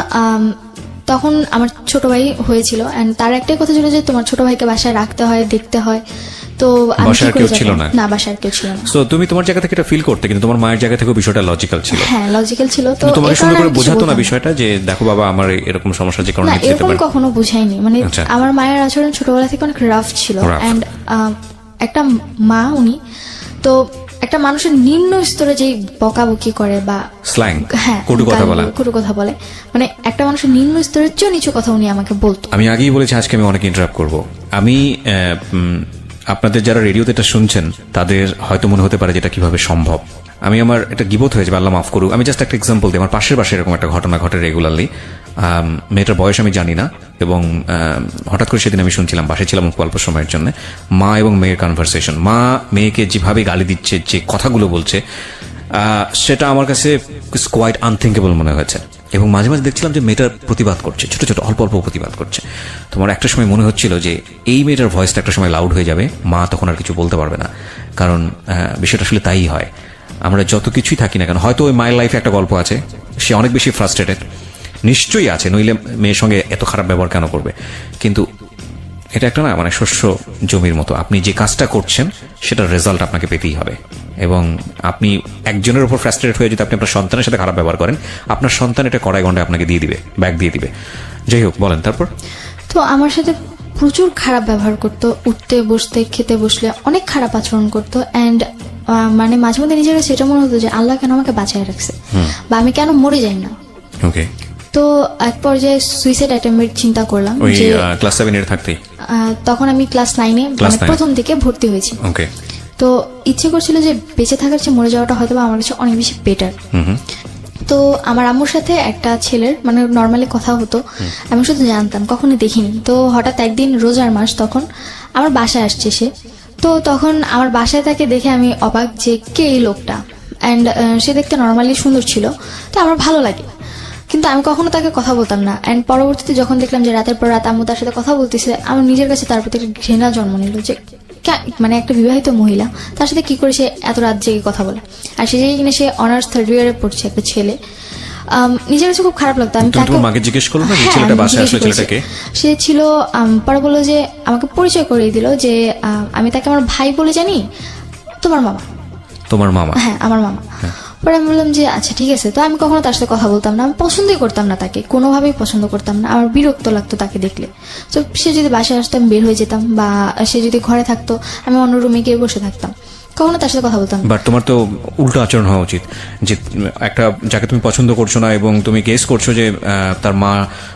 তখন আমার ছোট ভাই হয়েছিল, এন্ড তার একটাই কথা ছিল যে তোমার ছোট ভাইকে বাসায় রাখতে হয়, দেখতে হয়। তো বাসার কেউ ছিল না? না, বাসার কেউ ছিল না। সো তুমি তোমার জায়গা থেকে এটা ফিল করতে, কিন্তু তোমার মায়ের জায়গা থেকেও বিষয়টা লজিক্যাল ছিল? হ্যাঁ, লজিক্যাল ছিল। তো তোমাকে সুন্দর করে বোঝাতো না বিষয়টা যে দেখো বাবা আমার এরকম সমস্যা, যে কারণে নিতে যেতে পারে? কখনো বুঝাইনি। মানে আমার মায়ের আচরণ ছোটবেলা থেকে অনেক রাফ ছিল, এন্ড একটা মা উনি তো একটা মানুষের নিম্ন স্তরে যে বকাবকি করে বা স্ল্যাং, হ্যাঁ, কটু কথা বলে, মানে একটা মানুষের নিম্ন স্তরের চেয়ে নিচু কথা উনি আমাকে বলতো। আমি আগেই বলেছি আজকে আমি অনেক ইন্টারাপ্ট করব। আমি আপনাদের যারা রেডিওতে এটা শুনছেন তাদের হয়তো মনে হতে পারে যে এটা কিভাবে সম্ভব। আমি আমার এটা গিবত হয়েছে, আল্লাহ মাফ করুক। আমি জাস্ট একটা এক্সাম্পল দিই। আমার পাশের বাসায় এরকম একটা ঘটনা ঘটে রেগুলারলি। মেয়েটার বয়স আমি জানি না, এবং হঠাৎ করে সেদিন আমি শুনছিলাম, বাসায় ছিলাম অল্প সময়ের জন্য, মা এবং মেয়ের কনভারসেশন। মা মেয়েকে যেভাবে গালি দিচ্ছে, যে কথাগুলো বলছে, সেটা আমার কাছে কোয়াইট আনথিঙ্কেবল মনে হয়েছে। এবং মাঝে মাঝে দেখছিলাম যে মেয়েটার প্রতিবাদ করছে, ছোট ছোট অল্প অল্প প্রতিবাদ করছে। তোমার একটা সময় মনে হচ্ছিল যে এই মেয়েটার ভয়েসটা একটা সময় লাউড হয়ে যাবে, মা তখন আর কিছু বলতে পারবে না। কারণ বিষয়টা আসলে তাই হয়, আমরা যত কিছুই থাকি না কেন, হয়তো ওই মায়ের লাইফে একটা গল্প আছে, সে অনেক বেশি ফ্রাস্ট্রেটেড, নিশ্চয়ই আছে, নইলে মেয়ের সঙ্গে এত খারাপ ব্যবহার কেন করবে। কিন্তু এটা একটা না মানে শস্য জমির মতো, আপনি যে কাজটা করছেন সেটার রেজাল্ট আপনাকে পেতেই হবে। এবং আপনি একজনের উপর ফ্রাস্ট্রেটেড হয়ে যদি আপনি আপনার সন্তানের সাথে খারাপ ব্যবহার করেন, আপনার সন্তান এটা কড়াই গন্ডে আপনাকে দিয়ে দিবে, ব্যাগ দিয়ে দিবে। যাই হোক, বলেন তারপর। তো আমার সাথে প্রচুর খারাপ ব্যবহার করতো, উঠতে বসতে খেতে বসলে অনেক খারাপ আচরণ করতো। অ্যান্ড মানে মাঝে মধ্যে নিজের কাছে এটা মনে হতো যে আল্লাহ কেন আমাকে বাঁচিয়ে রাখছে, বা আমি কেন মরে যাই না। ওকে। তো এক পর্যায়ে সুইসাইড অ্যাটেম্পের চিন্তা করলাম, ওই যে ক্লাস 7 এর থাকতেই, তখন আমি ক্লাস 9-এ প্রথম দিকে ভর্তি হয়েছি। ওকে। তো ইচ্ছে করছিল যে বেঁচে থাকার চেয়ে মরে যাওয়াটা হয়তো আমার কাছে অনেক বেশি বেটার। তো আমার আম্মুর সাথে একটা ছেলের মানে নর্মালি কথা হতো, আমি শুধু জানতাম, কখনো দেখিনি। তো হঠাৎ একদিন রোজার মাস, তখন আমার বাসায় আসছে সে। তো তখন আমার বাসায় তাকে দেখে আমি অবাক যে কে এই লোকটা। অ্যান্ড সে দেখতে নর্মালি সুন্দর ছিল, তো আমার ভালো লাগে, কিন্তু আমি কখনো তাকে কথা বলতাম না। অ্যান্ড পরবর্তীতে যখন দেখলাম যে রাতের পর রাত আম্মু তার সাথে কথা বলতেছে, আমার নিজের কাছে তার প্রতি একটা ঘৃণা জন্ম নিল যে মানে একটা বিবাহিত মহিলা তার সাথে কি করে সে এত রাত জেগে কথা বলে। আর সে জেগে কিনা সে অনার্স 3rd ইয়ারে পড়ছে, একটা ছেলে। নিজের কাছে খুব খারাপ লাগতো। আমি তাকে মাকে জিজ্ঞেস করলাম না যে ছেলেটা বাসায় আসলে ছেলেটাকে, সে ছিল পরে বললো যে আমাকে পরিচয় করিয়ে দিল যে আমি তাকে আমার ভাই বলে জানি, তোমার মামা। তোমার মামা? হ্যাঁ, আমার মামা। পরে আমি বললাম যে আচ্ছা ঠিক আছে। তো আমি কখনো তার সাথে কথা বলতাম না, আমি পছন্দই করতাম না তাকে, কোনোভাবেই পছন্দ করতাম না, আমার বিরক্ত লাগতো তাকে দেখলে। তো সে যদি বাসায় আসতো আমি বের হয়ে যেতাম, বা সে যদি ঘরে থাকতো আমি অন্য রুমে গিয়ে বসে থাকতাম, কখনো তার সাথে কথা বলতাম না। বাট তোমার তো উল্টো আচরণ হওয়া উচিত, যে একটা যাকে তুমি পছন্দ করছো না এবং তুমি গেস করছো যে তার মা,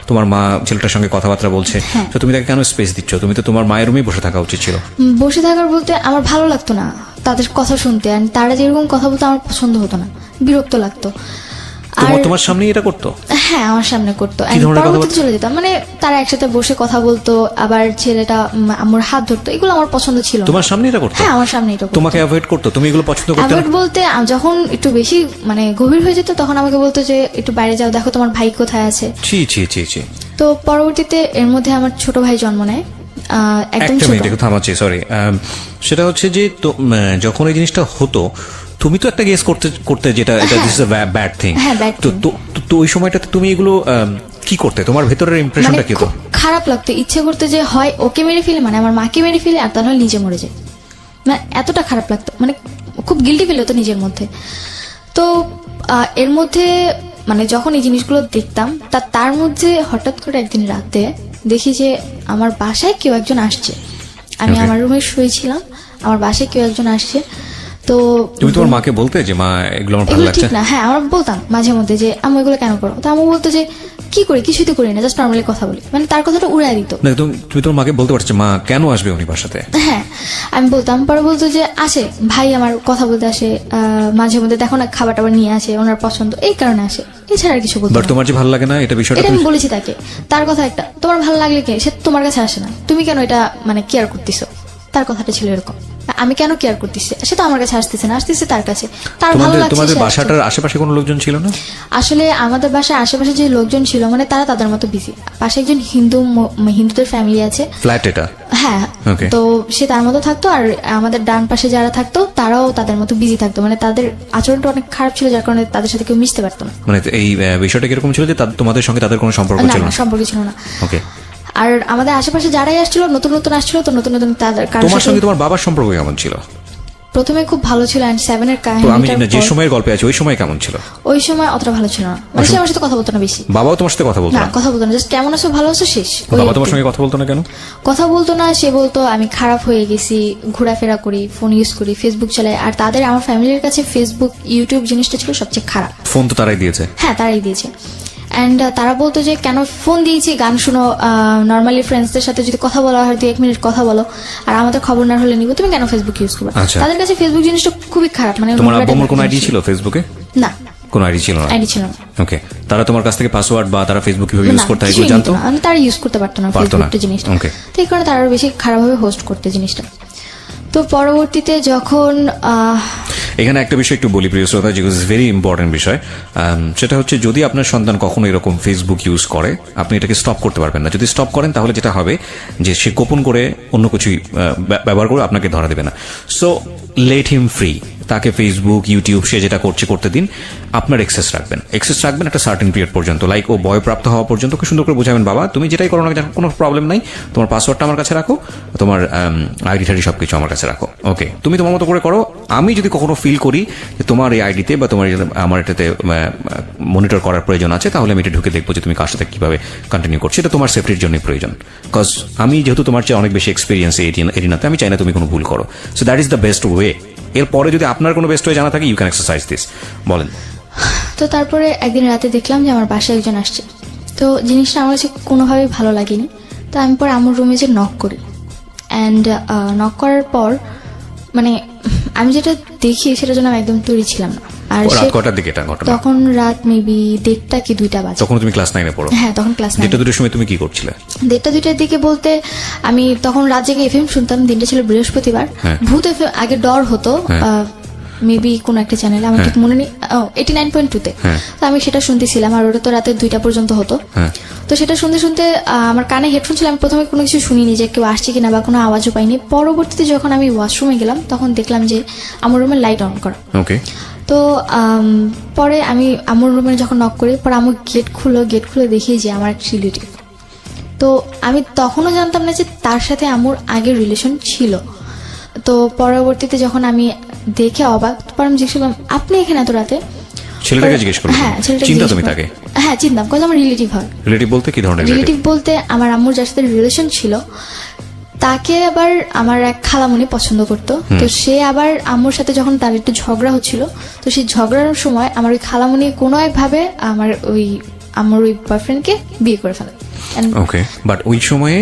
তোমার মা ছেলেটার সঙ্গে কথাবার্তা বলছে, তো তুমি তাকে কেন স্পেস দিচ্ছ? তুমি তো তোমার মায়ের রুমেই বসে থাকা উচিত ছিল। বসে থাকার বলতে আমার ভালো লাগতো না তাদের কথা শুনতে, আর তারা যেরকম কথা বলতো আমার পছন্দ হতো না, বিরক্ত লাগতো। আর তোমার সামনে এটা করতো? হ্যাঁ, আমার সামনে করতো। পরবর্তীতে চলে যেতাম, মানে তারা একসাথে বসে কথা বলতো, আবার ছেলেটা আমার হাত ধরতো, এগুলো আমার পছন্দ ছিল। তোমার সামনে এটা করতো? হ্যাঁ, আমার সামনে এটা করতো। তোমাকে অ্যাভয়েড করতো? তুমি এগুলো পছন্দ করতে? অ্যাভয়েড বলতে যখন একটু বেশি মানে গভীর হয়ে যেত তখন আমাকে বলতো যে একটু বাইরে যাও, দেখো তোমার ভাই কোথায় আছে। ছি ছি ছি ছি। তো পরবর্তীতে এর মধ্যে আমার ছোট ভাই জন্ম নেয়, একদম একটা ছোট। মিনিট একটু থামাচ্ছি, সরি। সেটা হচ্ছে যে যখন এই জিনিসটা হতো তুমি তো একটা গেস করতে করতে যেটা এটা this is a bad thing. তো ওই সময়টাতে তুমি এগুলো কি করতে? তোমার ভেতরের ইমপ্রেশনটা কি হতো? খারাপ লাগতো, ইচ্ছে করতে যে হয় ওকে মেরে ফেলে, মানে আমার মাকে মেরে ফেলে, আর তাহলে নিজে মরে যায়। মানে এতটা খারাপ লাগতো, মানে খুব গিল্টি ফিল হতো নিজের মধ্যে। তো এর মধ্যে মানে যখন এই জিনিসগুলো দেখতাম, তার মধ্যে হঠাৎ করে একদিন রাতে দেখি যে আমার বাসায় কেউ একজন আসছে। আমি আমার রুমে শুয়েছিলাম, আমার বাসায় কেউ একজন আসছে। তো তুমি তোমার মাকে বলতে যে মা এগুলো আমার ভালো লাগছে না? হ্যাঁ, আমরা বলতাম মাঝে মধ্যে যে আম্মু এগুলো কেন করো। তো আম্মু বলতো যে কি করি, কিছুই তো করি না, জাস্ট নর্মালি কথা বলি, মানে তার কথাটা উড়াই দিত। তুমি তোমার মাকে বলতে পারছো মা কেন আসবে উনি বাসাতে? হ্যাঁ, আমি বলতাম। পরে বলতো যে আসে, ভাই আমার কথা বলতে আসে, মাঝে মধ্যে দেখো না খাবার টাবার নিয়ে আসে, ওনার পছন্দ, এই কারণে আসে, এছাড়া আর কিছু বলতো না। তোমার যে ভালো লাগে না এটা বিষয়টা আমি বলেছি তাকে, তার কথা একটা, তোমার ভালো লাগলে কে, সে তোমার কাছে আসে না, তুমি কেন এটা মানে কেয়ার করতেছো, তার কথাটা ছিল এরকম। আমি কেন কেয়ার করতেছি, সে তো আমার কাছে আসতেছে না, আসতেছে তার কাছে, তার ভালো লাগছে। তোমাদের বাসাটার আশেপাশে কোনো লোকজন ছিল না? আসলে আমাদের বাসার আশেপাশে যে লোকজন ছিল মানে তারা তাদের মতো বিজি। পাশে একজন হিন্দুদের ফ্যামিলি আছে, ফ্ল্যাট এটা। হ্যাঁ, তো সে তার মতো থাকতো, আর আমাদের ডান পাশে যারা থাকতো তারাও তাদের মতো বিজি থাকতো, মানে তাদের আচরণটা অনেক খারাপ ছিল, যার কারণে তাদের সাথে কেউ মিশতে পারতো না। মানে এই বিষয়টা কিরকম ছিল যে তোমাদের সঙ্গে তাদের কোনো সম্পর্ক ছিল না? সম্পর্ক ছিল না। ওকে। আর আমাদের আশেপাশে যারাই আসছিল নতুন নতুন আসছিল, তো নতুন নতুন তাদের। তোমার সঙ্গে তোমার বাবার সম্পর্ক কেমন ছিল? প্রথমে খুব ভালো ছিল, এন্ড 7 এর কাহিনী। তো আমি যে সময়ের গল্পে আছে ওই সময় কেমন ছিল? ওই সময় অতটা ভালো ছিল না, মানে সে আমার সাথে কথা বলতো না বেশি। বাবাও তোমার সাথে কথা বলতো না? কথা বলতো না, জাস্ট কেমন আছো ভালো আছো শেষ। বাবা তোমার সঙ্গে কথা বলতো না কেন? কথা বলতো না, সে বলতো আমি খারাপ হয়ে গেছি, ঘোরাফেরা করি, ফোন ইউজ করি, ফেসবুক চালাই। আর তাদের, আমার ফ্যামিলির কাছে ফেসবুক ইউটিউব জিনিসটা ছিল সবচেয়ে খারাপ। ফোন তো তারাই দিয়েছে? হ্যাঁ, তারাই দিয়েছে। অ্যান্ড তারা বলতো যে কেন ফোন দিয়েছি, গান শুনো, নর্মালি ফ্রেন্ডসদের সাথে যদি কথা বলা হয় 2-1 মিনিট কথা বলো, আর আমাদের খবর না হলে নিব, তুমি কেন ফেসবুক ইউজ করবে। তাদের কাছে ফেসবুক জিনিসটা খুবই খারাপ। মানে তোমার আব্বুর কোনো আইডি ছিল ফেসবুকে? না, কোনো আইডি ছিল না? আইডি ছিল না। ওকে। তারা তোমার কাছ থেকে পাসওয়ার্ড বা তারা ফেসবুক কিভাবে ইউজ করতে হয় এগুলো জানতো? আমি তারা ইউজ করতে পারতো না ফেসবুকটা জিনিসটা, তো এই কারণে তারা আরো বেশি খারাপভাবে হোস্ট করতে জিনিসটা। তো পরবর্তীতে যখন এখানে একটা বিষয় একটু বলি প্রিয় শ্রোতা, যেগুলো ভেরি ইম্পর্টেন্ট বিষয়। সেটা হচ্ছে যদি আপনার সন্তান কখনো এরকম ফেসবুক ইউজ করে, আপনি এটাকে স্টপ করতে পারবেন না। যদি স্টপ করেন তাহলে যেটা হবে যে সে গোপন করে অন্য কিছুই ব্যবহার করে আপনাকে ধরা দেবে না। সো লেট হিম ফ্রি, তাকে ফেসবুক ইউটিউব সে যেটা করছে করতে দিন। আপনার এক্সেস রাখবেন একটা সার্টেন পিরিয়ড পর্যন্ত, লাইক ও বয়প্রাপ্ত হওয়া পর্যন্ত খুব সুন্দর করে বোঝাবেন, বাবা তুমি যেটাই করো না কেন কোনো প্রবলেম নাই, তোমার পাসওয়ার্ডটা আমার কাছে রাখো, তোমার আইডি টাইডি সবকিছু আমার কাছে রাখো, ওকে তুমি তোমার মতো করে করো। আমি যদি কখনো ফিল করি যে তোমার এই আইডিতে বা তোমার আমার এটাতে মনিটর করার প্রয়োজন আছে, তাহলে আমি এটা ঢুকে দেখবো যে তুমি কার সাথে কিভাবে কন্টিনিউ করছো। এটা তোমার সেফটির জন্যই প্রয়োজন, বিকজ আমি যেহেতু তোমার চেয়ে অনেক বেশি এক্সপিরিয়েন্স এই এরিনাতে, আমি চাই না তুমি কোনো ভুল করো। So that is the best way. এরপরে যদি আপনার কোনো বেস্ট ওয়ে জানা থাকে, ইউ ক্যান এক্সারসাইজ দিস। বলেন। তো তারপরে একদিন রাতে দেখলাম যে আমার বাসায় একজন আসছে। তো জিনিসটা আমার কাছে কোনোভাবেই ভালো লাগেনি। তো আমি পরে আমার রুমে যে নক করি, অ্যান্ড নক করার পর মানে আমি যেটা দেখি সেটার জন্য আমি একদম তৈরি ছিলাম না। আর রাত কটার দিকে এটা ঘটনা? তখন রাত মেবি 1:30 কি 2টা বাজে। তখন তুমি ক্লাস 9-এ পড়ো? হ্যাঁ, তখন ক্লাস 9। 1:30-2টার সময় তুমি কি করছিলে? 1:30-2টার দিকে বলতে আমি তখন রাত জেগে এফএম শুনতাম। দিনটা ছিল বৃহস্পতিবার। ভূত এফএম আগে ডর হতো মেবি কোন একটা চ্যানেলে, আমার ঠিক মনে নেই, 89.2-তে। তো আমি সেটা শুনতেছিলাম, আর ওটা তো রাতে 2টা পর্যন্ত হতো। তো সেটা শুনতে শুনতে আমার কানে হেডফোন ছিল, আমি প্রথমে কোনো কিছু শুনিনি যে কেউ আসছে কিনা বা কোনো আওয়াজও পাইনি। পরবর্তীতে যখন আমি ওয়াশরুমে গেলাম তখন দেখলাম যে আমার রুমের লাইট অন করা। ওকে। তো পরে আমি আমার রুমে যখন নক করি, পরে আমার গেট খুলে দেখি যে আমার এক রিলেটিভ। তো আমি তখনও জানতাম না যে তার সাথে আমার আগের রিলেশন ছিল। তো পরবর্তীতে যখন আমি দেখে অবাক, পর আমি জিজ্ঞেস করলাম আপনি এখানে এত রাতে? ছেলেটাকে জিজ্ঞেস করলাম। হ্যাঁ, চিন্তা তুমি তাকে? হ্যাঁ, চিনতাম, কারণ আমার রিলেটিভ হয়। রিলেটিভ বলতে কি ধরনের রিলেটিভ? বলতে আমার আম্মুর যার সাথে রিলেশন ছিল তাকে আবার আমার এক খালামণি পছন্দ করতো। তো সে আবার আম্মুর সাথে যখন তার একটু ঝগড়া হচ্ছিল, তো সেই ঝগড়ার সময় আমার ওই খালামণি কোনো একভাবে আমার ওই বয়ফ্রেন্ডকে বিয়ে করে ফেলে। ওকে, বাট ওই সময়ে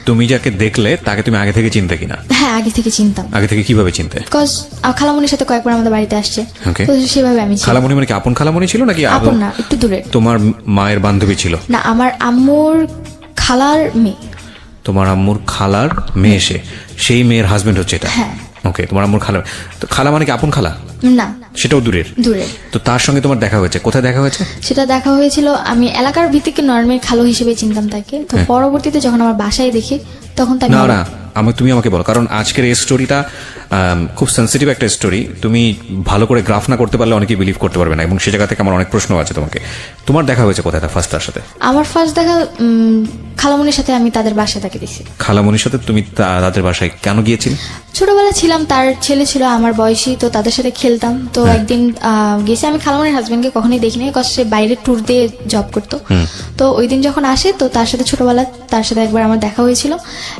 তুমি যাকে দেখলে তাকে তুমি আগে থেকে চিনতে কিনা? হ্যাঁ, আগে থেকে চিনতাম। আগে থেকে কিভাবে চিনতে? বিকজ খালামণির সাথে কয়েকবার আমাদের বাড়িতে আসছে, Okay. তো সেভাবে আমি চিনি। খালামণি মানে কি আপন খালামণি ছিল নাকি আপন না, একটু দূরে? তোমার মায়ের বান্ধবী ছিল? না, আমার আম্মুর খালার মেয়ে। তোমার আম্মুর খালার মেয়ে, সেই মেয়ের হাজবেন্ড হচ্ছে এটা? হ্যাঁ। ওকে, তোমার আম্মুর খালা। তো খালা মানে কি আপন খালা? না, সেটাও দূরের? দূরের। তো তার সঙ্গে তোমার দেখা হয়েছে, কোথায় দেখা হয়েছে? সেটা দেখা হয়েছিল, আমি এলাকার ভিত্তিকে নর্মের খালো হিসেবে চিনতাম তাকে। তো পরবর্তীতে যখন আমার বাসায় দেখি তখন তাকে না তুমি আমাকে বলো, কারণ আজকের এই স্টোরিটা খুব সেন্সিটিভ একটা স্টোরি। তুমি ভালো করে গ্রাফ না করতে পারলে অনেকেই বিলিভ করতে পারবে না, এবং সে জায়গা থেকে আমার অনেক প্রশ্ন আছে তোমাকে। তোমার দেখা হয়েছে কোথায় ফার্স্ট তার সাথে? আমার ফার্স্ট দেখা খালামণির সাথে, আমি তাদের বাসায় তাকে দিছি। খালামণির সাথে তুমি তাদের বাসায় কেন গিয়েছিলে? ছোটবেলা ছিলাম, তার ছেলে ছিল আমার বয়সী, তো তাদের সাথে খেলতাম। তো একদিন গেছি, আমি খালামণির হাজবেন্ডকে কখনোই দেখিনি, বিকজ সে বাইরে ট্যুর দিয়ে জব করতো। তো ওই দিন যখন আসে, তো তার সাথে ছোটবেলা তার সাথে একবার আমার দেখা হয়েছিল।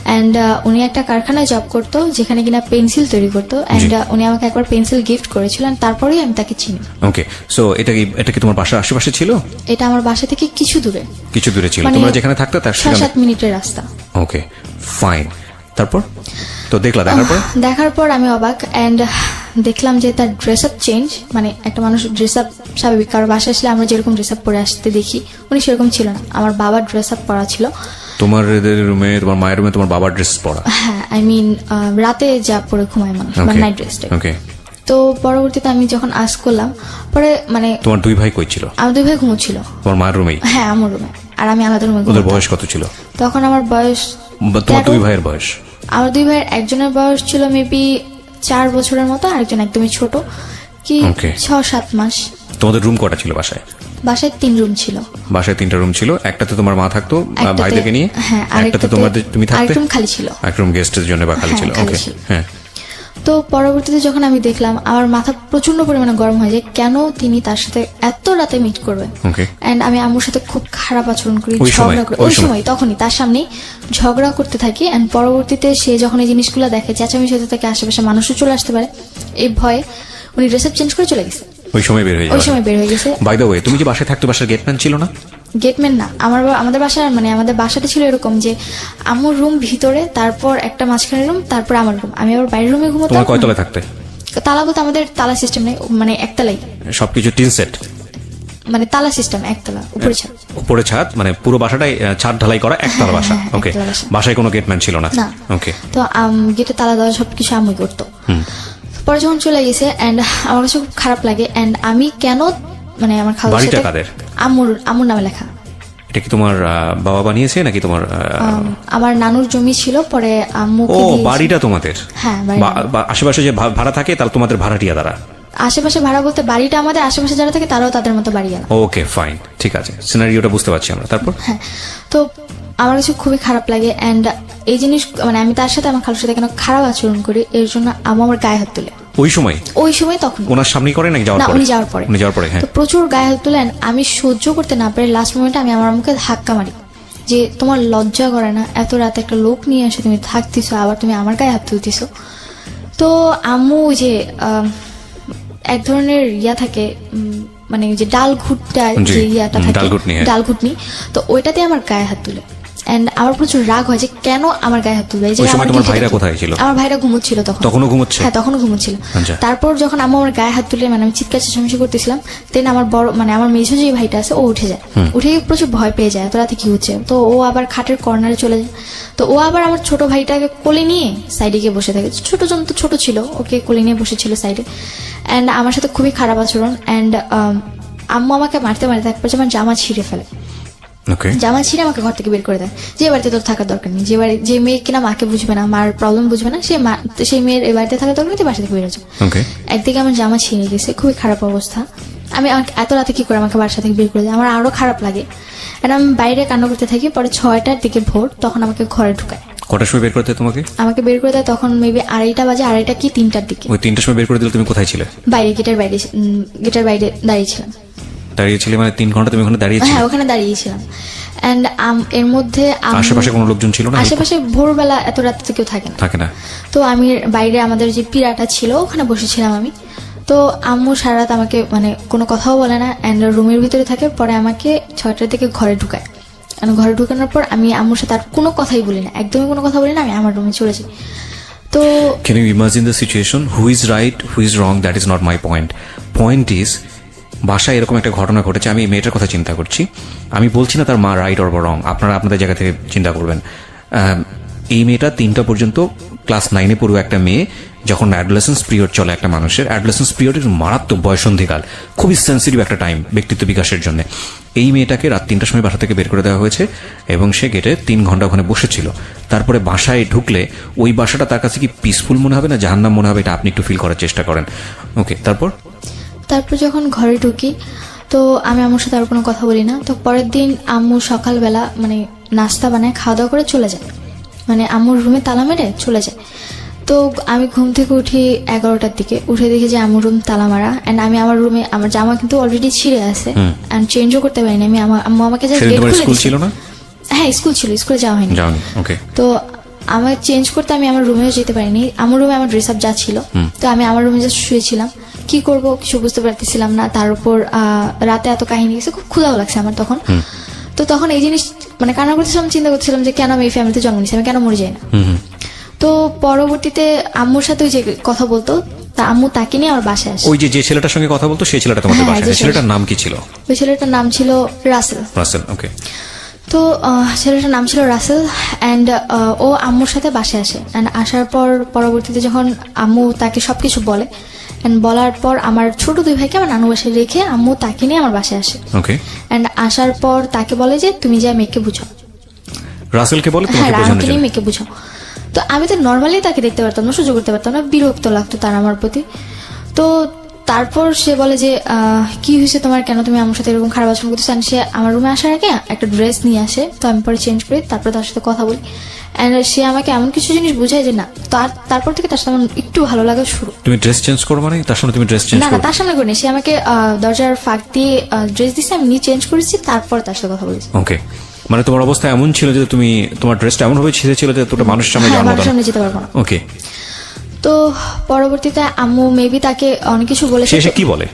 অ্যান্ড উনি একটা কারখানায় জব করতো যেখানে কিনা পেন্সিল তৈরি করতো, অ্যান্ড উনি আমাকে একবার পেন্সিল গিফট করেছিলেন, তারপরেই আমি তাকে চিনি। ওকে, সো এটা কি তোমার বাসার আশেপাশে ছিল? এটা আমার বাসা থেকে কিছু দূরে ছিল। তোমরা যেখানে থাকতে তার 7 মিনিটের রাস্তা। ওকে, ফাইন। তারপর তো দেখার পর আমি অবাক, অ্যান্ড দেখলাম যে তার ড্রেস আপ চেঞ্জ। মানে একটা মানুষ ড্রেস আপ স্বাভাবিক, কারো বাসা আসলে আমরা যেরকম ড্রেস আপ পরে আসতে দেখি, উনি সেরকম ছিল না। আমার বাবার ড্রেস আপ পরা ছিল। তোমার রুমে, তোমার মায়ের রুমে তোমার বাবার ড্রেস পরা? হ্যাঁ, আই মিন রাতে যা পরে ঘুমায় মানুষ, নাইট ড্রেসটা। ওকে। তো পরবর্তীতে আমি যখন আস করলাম, পরে মানে তোমার 2 ভাই কই ছিল? আমার 2 ভাই ঘুমোচ্ছিল তোমার মায়ের রুমেই? হ্যাঁ, আমার রুমে, আর আমি আলাদা রুমে। ওদের বয়স কত ছিল তখন? আমার বয়স, তোমার 2 ভাইয়ের বয়স? আমার 2 ভাইয়ের একজনের বয়স ছিল মেবি 4 বছরের মতো, আরেকজন একদমই ছোট, কি 6-7 মাস। তোমাদের রুম কটা ছিল বাসায়? বাসায় 3 রুম ছিল। বাসায় 3টা রুম ছিল, একটাতে তোমার মা থাকতো ভাইদেরকে নিয়ে, হ্যাঁ, একটাতে তুমি থাকতে, আরেকটা রুম খালি ছিল, এক রুম গেস্টের জন্য বা খালি ছিল। ওকে, হ্যাঁ। তো পরবর্তীতে যখন আমি দেখলাম, আমার মাথা প্রচন্ড পরিমাণে গরম হয়ে যায়, কেন তিনি তার সাথে এত রাতে মিট করবে। এন্ড আমি আম্মুর সাথে খুব খারাপ আচরণ করি, ঝগড়া করি ওই সময়, তখনই তার সামনেই ঝগড়া করতে থাকি। এন্ড পরবর্তীতে সে যখন এই জিনিসগুলো দেখে, চেঁচামেচি হতে থাকে, আশেপাশে মানুষও চলে আসতে পারে, এই ভয়ে উনি ড্রেস আপ চেঞ্জ করে চলে গেছে। ওই সময় বের হয়ে গেছে। বাই দ্য ওয়ে, তুমি যে বাসায় থাকতো, বাসার গেটম্যান ছিল না? গেটম্যান না, আমাদের বাসার মানে আমাদের বাসাটা ছিল এরকম যে আমার রুম ভিতরে, তারপর একটা মাঝখানের রুম, তারপর আমার রুম, আমি আবার বাইরের রুমে ঘুমাতাম। তোমার কয় তলায় থাকতে? তালা বলতে আমাদের তালা সিস্টেম নেই, মানে একতলাই সবকিছু টিন সেট, মানে তালা সিস্টেম, একতলা উপরে ছাদ, মানে পুরো বাসাটাই ছাদ ঢালাই করা একতলা বাসা। ওকে, বাসায় কোনো গেটম্যান ছিল না? ওকে, তো গেটে তালা দেওয়া সবকিছু আমি করতো। তো পরে যখন চলে গেছে অ্যান্ড আমার কাছে খুব খারাপ লাগে অ্যান্ড আমি কেন মানে আমার খালার বাড়িটা সাথে কাদের? আম্মুর নামে লেখা। এটা কি তোমার বাবা বানিয়েছে নাকি তোমার আমার নানুর জমি ছিল, পরে আম্মুকে ও দিয়েছি। বাড়িটা তোমাদের? হ্যাঁ, বাড়ি আশেপাশে যে ভাড়া থাকে তাহলে তোমাদের ভাড়াটিয়া দ্বারা? আশেপাশে ভাড়া বলতে বাড়িটা আমাদের, আশেপাশে যারা থাকে তারাও তাদের মতো বাড়ি আনা। ওকে ফাইন, ঠিক আছে, সিনারিওটা বুঝতে পারছি আমরা। তারপর? হ্যাঁ, তো আমার কাছে খুবই খারাপ লাগে অ্যান্ড এই জিনিস মানে আমি তার সাথে আমার খালুর সাথে কেন খারাপ আচরণ করি এর জন্য আম্মু আমার গায়ে হাত তুলে। ওই সময় তখন ওনার সামনেই করে নাকি যাওয়ার না, পরে? উনি যাওয়ার পরে। উনি যাওয়ার পরে, হ্যাঁ। তো প্রচুর গায়ে হাত তুলেন, আমি সহ্য করতে না পারে লাস্ট মোমেন্টে আমি আমার আম্মুকে ধাক্কা মারি যে তোমার লজ্জা করে না, এত রাতে একটা লোক নিয়ে এসে তুমি থাকতেছো, আবার তুমি আমার গায়ে হাত তুলতেছো। তো আম্মু ওই যে এক ধরনের ইয়া থাকে মানে যে ডাল ঘুটটার যে ইয়াটা থাকে, ডালঘুটনি, তো ওইটাতে আমার গায়ে হাত তুলে এন্ড আমার প্রচুর রাগ হয় যে কেন আমার গায়ে হাত তুলবে। ওই সময় তোমার ভাইরা কোথায় ছিল? আমার ভাইরা ঘুমোচ্ছিল তখন। তখনও ঘুমোচ্ছে? হ্যাঁ, তখনও ঘুমোচ্ছিল। তারপর যখন আম্মু আমার গায়ে হাত তুলে মানে আমি চিৎকার চেঁচামেচি করতেছিলাম, দেন আমার বড় মানে আমার মেঝো যে ভাইটা আছে ও উঠে যায়, উঠে প্রচুর ভয় পেয়ে যায় এত রাতে কি হচ্ছে। তো ও আবার খাটের কর্নারে চলে যায়, তো ও আবার আমার ছোট ভাইটাকে কোলে নিয়ে সাইডে গিয়ে বসে থাকে। ছোট জন তো ছোট ছিল, ওকে কোলে নিয়ে বসেছিল সাইডে অ্যান্ড আমার সাথে খুবই খারাপ আচরণ অ্যান্ড আম্মু আমাকে মারতে মারতে এক পর্যায়ে আমার জামা ছিঁড়ে ফেলে। জামা ছিঁড়ে আমাকে ঘর থেকে বের করে দেয়, যে বাড়িতে তোর থাকার দরকার নেই, যে মেয়ে কিনা মাকে বুঝবে না, মার প্রবলেম বুঝবে না, সেই মেয়ের এই বাড়িতে থাকার দরকার নেই, বাসা থেকে বেরোচ্ছে। একদিকে আমার জামা ছিঁড়ে গেছে, খুবই খারাপ অবস্থা। আমি এত রাতে কি করে আমাকে বাসা থেকে বের করে দেয়, আমার আরো খারাপ লাগে। আমি বাইরে কান্না করতে থাকি। পরে 6টার দিকে ভোর, তখন আমাকে ঘরে ঢুকায়। কটার সময় বের করতে তোমাকে? আমাকে বের করে দেয় তখন মেবি 2:30 বাজে, 2:30 কি 3টার দিকে। ওই 3টার সময় বের করে দিলে তুমি কোথায় ছিলে? বাইরে, গেটের বাইরে দাঁড়িয়েছিলাম। দাঁড়িয়েছিলে মানে 3 ঘন্টা তুমি ওখানে দাঁড়িয়েছিলে? হ্যাঁ, ওখানে দাঁড়িয়েছিলাম এন্ড এর মধ্যে আশেপাশে কোনো লোকজন ছিল না? আশেপাশে ভোরবেলা এত রাতে কেউ থাকে না। তো আমি বাইরে আমাদের যে পিড়াটা ছিল ওখানে বসেছিলাম আমি। তো আম্মু সারা রাত আমাকে মানে কোনো কথাও বলে না এন্ড রুমের ভিতরে থাকে। পরে আমাকে 6টার দিকে ঘরে ঢুকায়। ঘরে ঢুকানোর পর আমি আম্মুর সাথে আর কোনো কথাই বলি না, একদমই কোনো কথা বলি না, আমি আমার রুমে চলে যাই। তো can you imagine the situation? Who is right, who is wrong, that is not my point. Point is বাসায় এরকম একটা ঘটনা ঘটেছে, আমি মেয়েটার কথা চিন্তা করছি, আমি বলছি না তার মা রাইট অর রং, আপনারা আপনাদের জায়গা থেকে চিন্তা করবেন। এই মেয়েটা 3টা পর্যন্ত ক্লাস 9-এ পড়ুয়া একটা মেয়ে, যখন অ্যাডোলেসেন্স পিরিয়ড চলে একটা মানুষের, অ্যাডোলেসেন্স পিরিয়ড মারাত্মক বয়সন্ধিকাল, খুবই সেন্সিটিভ একটা টাইম ব্যক্তিত্ব বিকাশের জন্য। এই মেয়েটাকে রাত 3টার সময় বাসা থেকে বের করে দেওয়া হয়েছে এবং সে গেটে 3 ঘন্টা ওখানে বসেছিল। তারপরে বাসায় ঢুকলে ওই বাসাটা তার কাছে কি পিসফুল মনে হবে না জাহান্নাম মনে হবে, এটা আপনি একটু ফিল করার চেষ্টা করেন। ওকে, তারপর যখন ঘরে ঢুকি তো আমি আম্মুর সাথে আর কোনো কথা বলি না। তো পরের দিন আম্মু সকালবেলা মানে নাস্তা বানায় খাওয়া দাওয়া করে চলে যায়, মানে আম্মুর রুমে তালা মেরে চলে যায়। তো আমি ঘুম থেকে উঠি 11টার দিকে, উঠে দেখি যে আম্মুর রুম তালা মারা অ্যান্ড আমি আমার রুমে, আমার জামা কিন্তু অলরেডি ছিঁড়ে আছে অ্যান্ড চেঞ্জও করতে পারিনি আমি। আম্মু আমাকে জাস্ট গেট খুলে স্কুল ছিল না? হ্যাঁ, স্কুল ছিল, স্কুলে যাওয়া হয়নি। ওকে। তো আমার চেঞ্জ করতে আমি আমার রুমেও যেতে পারিনি, আমার রুমে আমার ড্রেস আপ যা ছিল। তো আমি আমার রুমে জাস্ট শুয়েছিলাম, কি করব কিছু বুঝতে পারতেছিলাম না। তার উপর রাতে এত কাহিনী গেছে, খুব ক্ষুধাও লাগছে আমার তখন। তো তখন এই জিনিস মানে কান্না করতেছিলাম, চিন্তা করতেছিলাম যে কেন আমি এই ফ্যামিলিতে জন্ম নিয়েছি, আমি কেন মরে যাই না। তো পরবর্তীতে আম্মুর সাথে ওই যে কথা বলতো, তা আম্মু তাকে নিয়ে আমার বাসায় আসে। ওই যে ছেলেটার সঙ্গে কথা বলতো সেই ছেলেটা তোমাদের বাসায়? ছেলেটার নাম কি ছিল? ওই ছেলেটার নাম ছিল রাসেল। ওকে। তো ছেলেটার নাম ছিল রাসেল অ্যান্ড ও আম্মুর সাথে বাসায় আসে অ্যান্ড আসার পর পরবর্তীতে যখন আম্মু তাকে সবকিছু বলে অ্যান্ড বলার পর আমার ছোট 2 ভাইকে আমার নানু বাসায় রেখে আম্মু তাকে নিয়ে আমার বাসায় আসে। ওকে। অ্যান্ড আসার পর তাকে বলে যে তুমি যা মেয়েকে বুঝাও। রাসেলকে বলে তোমাকে বোঝানোর জন্য? হ্যাঁ, মেয়েকে বুঝাও। তো আমি তো নর্মালি তাকে দেখতে পারতাম না, সহ্য করতে পারতাম না, বিরক্ত লাগতো তার আমার প্রতি। তো তারপর সে বলে যে কি হয়েছে তোমার, কেন তুমি আমার সাথে এরকম খারাপ আচরণ করতেছো। সে আমার রুমে আসার আগে একটা ড্রেস নিয়ে আসে, তো আমি পরে চেঞ্জ করি, তারপর তার সাথে কথা বলি এন্ড সে আমাকে এমন কিছু জিনিস বুঝায় যে না, তারপর থেকে তার সাথে আমার একটু ভালো লাগা শুরু। তুমি ড্রেস চেঞ্জ করো মানে তার সামনে তুমি ড্রেস চেঞ্জ করো? না, তার সামনে করিনি, সে আমাকে দরজার ফাঁক দিয়ে ড্রেস দিছে, আমি নিয়ে চেঞ্জ করেছি, তারপর তার সাথে কথা বলেছি। ওকে, মানে তোমার অবস্থা এমন ছিল যে তুমি তোমার ড্রেসটা এমন ভাবে ছিঁড়েছিল যে তোটা মানুষের সামনে সামনে যেতে পারবো না। ওকে। তো পরবর্তীতে আম্মু মেবি তাকে অনেক কিছু বলেছে। সে কি বলে?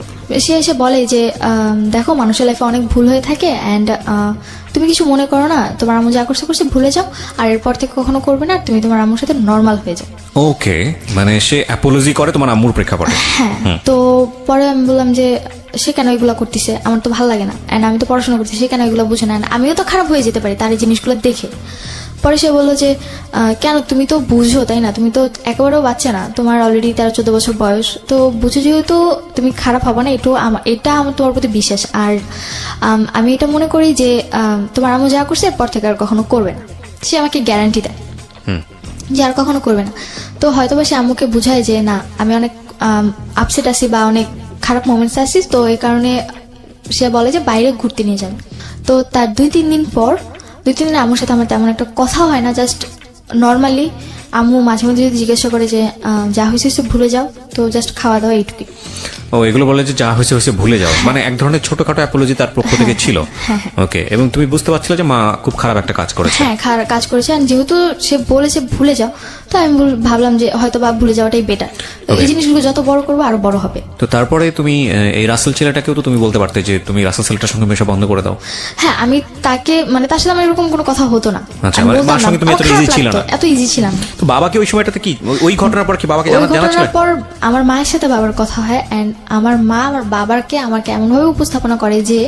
সে এসে বলে যে দেখো, মানুষের লাইফে অনেক ভুল হয়ে থাকে অ্যান্ড তুমি কিছু মনে করো না, তোমার আম্মু যা করছে ভুলে যাও, আর এরপর থেকে কখনো করবে না, তুমি তোমার আম্মুর সাথে নর্মাল হয়ে যাও। ওকে, মানে সে অ্যাপোলজি করে তোমার আম্মুর প্রেক্ষাপটে? হ্যাঁ। তো পরে আমি বললাম যে সে কেন এগুলো করতেছে, আমার তো ভালো লাগে না, অ্যান্ড আমি তো পড়াশোনা করতেছি, সে কেন এগুলো বুঝে না, আমিও তো খারাপ হয়ে যেতে পারি তার এই জিনিসগুলো দেখে। পরে সে বললো যে কেন, তুমি তো বুঝো তাই না, তুমি তো একেবারেও বাচ্চা না, তোমার অলরেডি 13-14 বছর বয়স, তো বুঝো যেহেতু তুমি খারাপ হবে না, এটা আমার তোমার প্রতি বিশ্বাস। আর আমি এটা মনে করি যে তোমার আম্মু যা করছে এরপর থেকে আর কখনো করবে না, সে আমাকে গ্যারান্টি দেয় যে আর কখনো করবে না। তো হয়তো বা সে আম্মুকে বুঝায় যে না, আমি অনেক আপসেট আছি বা অনেক খারাপ মোমেন্টস আছি, তো এই কারণে সে বলে যে বাইরে ঘুরতে নিয়ে যাবে। তো তার 2-3 দিন পর, 2-3 দিন আম্মুর সাথে আমার তেমন একটা কথা হয় না, জাস্ট নর্মালি আম্মু মাঝে মাঝে যদি জিজ্ঞাসা করে যে যা হয়েছে ভুলে যাও, তো জাস্ট খাওয়া দাওয়া এইটুকুই। ও, এগুলো বলে যে যা হয়েছে ভুলে যাও, মানে এক ধরনের ছোটখাটো অ্যাপোলজি তার পক্ষ থেকে ছিল। ওকে, এবং তুমি বুঝতে পারছিলে যে মা খুব খারাপ একটা কাজ করেছে। হ্যাঁ, খারাপ কাজ করেছে, আর যেহেতু সে বলেছে ভুলে যাও, তো আমি ভাবলাম যে হয়তো বা ভুলে যাওয়াটাই বেটার, এই জিনিসগুলো যত বড় করবো আরো বড় হবে। তো তারপরে তুমি এই রাসেল ছেলেটাকেও তো তুমি বলতে পারতে যে তুমি রাসেল ছেলেটার সঙ্গে মেশা বন্ধ করে দাও। হ্যাঁ, আমি তাকে মানে তার সাথে আমার এরকম কোনো কথা হতো না। আচ্ছা, মানে মার সঙ্গে তুমি এত ইজি ছিল না, এত ইজি ছিলাম না। তো বাবাকে ওই সময়টাতে কি, ওই ঘটনার পর কি বাবাকে জানাচ্ছিল? পর আমার মায়ের সাথে বাবার কথা হয়, এন্ড আমার মা আমার বাবাকে আমাকে এমন ভাবে উপস্থাপনা করে যে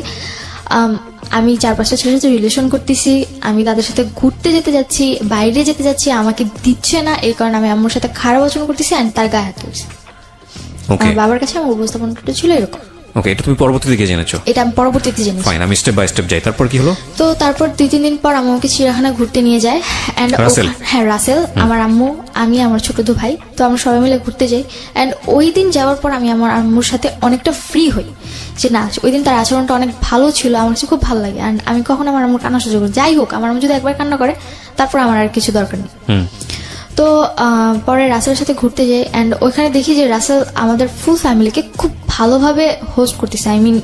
আমি 4-5টা ছেলের সাথে রিলেশন করতেছি, আমি তাদের সাথে ঘুরতে যেতে যাচ্ছি, বাইরে যেতে যাচ্ছি, আমাকে দিচ্ছে না, এই কারণে আমি আম্মুর সাথে খারাপ আচরণ করতেছি, এন্ড তার গায়ে হাত তুলছি। আমার বাবার কাছে আমার উপস্থাপনাটা ছিল এরকম। ওকে, এটা তুমি পরবর্তীতে গিয়ে জেনেছো? এটা আমি পরবর্তীতে জেনেছি। ফাইন, আমি স্টেপ বাই স্টেপ যাই। তারপর কি হলো? তো তারপর 2-3 দিন পর আমাকে চিড়িয়াখানা ঘুরতে নিয়ে যায়, এন্ড হ্যাঁ রাসেল, আমার আম্মু, আমি, আমার ছোট দু ভাই, তো আমরা সবাই মিলে ঘুরতে যাই। এন্ড ওই দিন যাওয়ার পর আমি আমার আম্মুর সাথে অনেকটা ফ্রি হই, যে না ওই দিন তার আচরণটা অনেক ভালো ছিল, আমার কাছে খুব ভালো লাগে। এন্ড আমি কখনো আমার আম্মুর কান্না সহ্য করি, যাই হোক আমার আম্মু যদি একবার কান্না করে তারপর আমার আর কিছু দরকার নেই। তো পরে রাসেলের সাথে ঘুরতে যাই, এন্ড ওইখানে দেখি যে রাসেল আমাদের ফুল ফ্যামিলিকে খুব ভালোভাবে হোস্ট করতেছে, আই মিন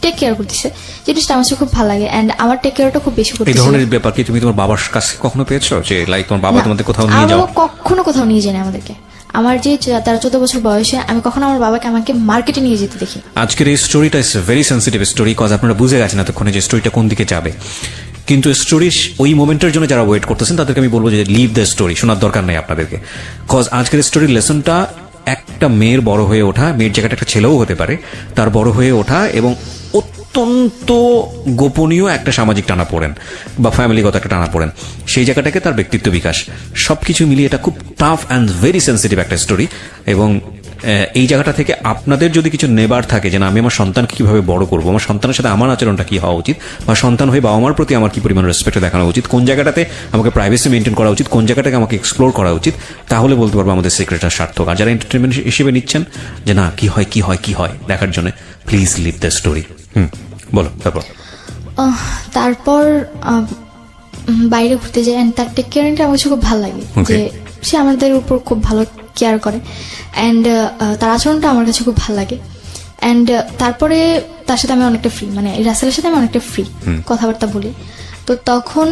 টেক কেয়ার করতেছে, জিনিসটা আমার খুব ভালো লাগে। এন্ড আমার টেক কেয়ারটা খুব বেশি করতেছে। এই ধরনের ব্যাপার কি তুমি তোমার বাবার কাছে কখনো পেয়েছো, যে লাইক তোমার বাবা তোমাদের কোথাও নিয়ে যাও? কখনো কোথাও নিয়ে যায় না আমাদেরকে। আমার যে 13-14 বছর বয়সে আমি কখনো আমার বাবাকে আমাকে মার্কেটে নিয়ে যেতে দেখি। আজকের এই স্টোরিটা is very sensitive story, cause আপনারা বুঝে গেছেন এতক্ষণে যে স্টোরিটা কোন দিকে যাবে, কিন্তু স্টোরি ওই মোমেন্টের জন্য যারা ওয়েট করতেছেন তাদেরকে আমি বলবো যে লিভ দ্য স্টোরি, শোনার দরকার নেই আপনাদেরকে। কজ আজকের স্টোরির লেসনটা একটা মেয়ের বড় হয়ে ওঠা, মেয়ের জায়গাটা একটা ছেলেও হতে পারে, তার বড় হয়ে ওঠা এবং অত্যন্ত গোপনীয় একটা সামাজিক টানাপোড়েন বা ফ্যামিলিগত একটা টানাপোড়েন, সেই জায়গাটাকে তার ব্যক্তিত্ব বিকাশ, সবকিছু মিলিয়ে এটা খুব টাফ অ্যান্ড ভেরি সেন্সিটিভ একটা স্টোরি। এবং এই জায়গাটা থেকে আপনাদের যদি কিছু নেবার থাকে যে না আমি আমার সন্তানকে কিভাবে বড় করবো, আমার সন্তানের সাথে আমার আচরণটা কি হওয়া উচিত, বা সন্তান হয়ে বাবা মার প্রতি আমার কি পরিমাণ রেসপেক্ট দেখানো উচিত, কোন জায়গাটাতে আমাকে প্রাইভেসি মেনটেন করা উচিত, কোন জায়গাটাকে আমাকে এক্সপ্লোর করা উচিত, তাহলে বলতে পারবো আমাদের সিক্রেটটা সার্থক। আর যারা এন্টারটেনমেন্ট হিসেবে নিচ্ছেন যে না কি হয় কি হয় কি হয় দেখার জন্য, প্লিজ লিভ দ্য স্টোরি। বলো তারপর। তারপর বাইরে ঘুরতে যাই, এন্ড তার টেক কেয়ারিংটা আমার খুব ভালো লাগে, যে সে আমাদের উপর খুব ভালো কেয়ার করে, এন্ড তার আচরণটা আমার কাছে খুব ভালো লাগে। এন্ড তারপরে তার সাথে আমি অনেকটা ফ্রি, মানে রাসেলের সাথে আমি অনেকটা ফ্রি কথাবার্তা বলি। তো তখন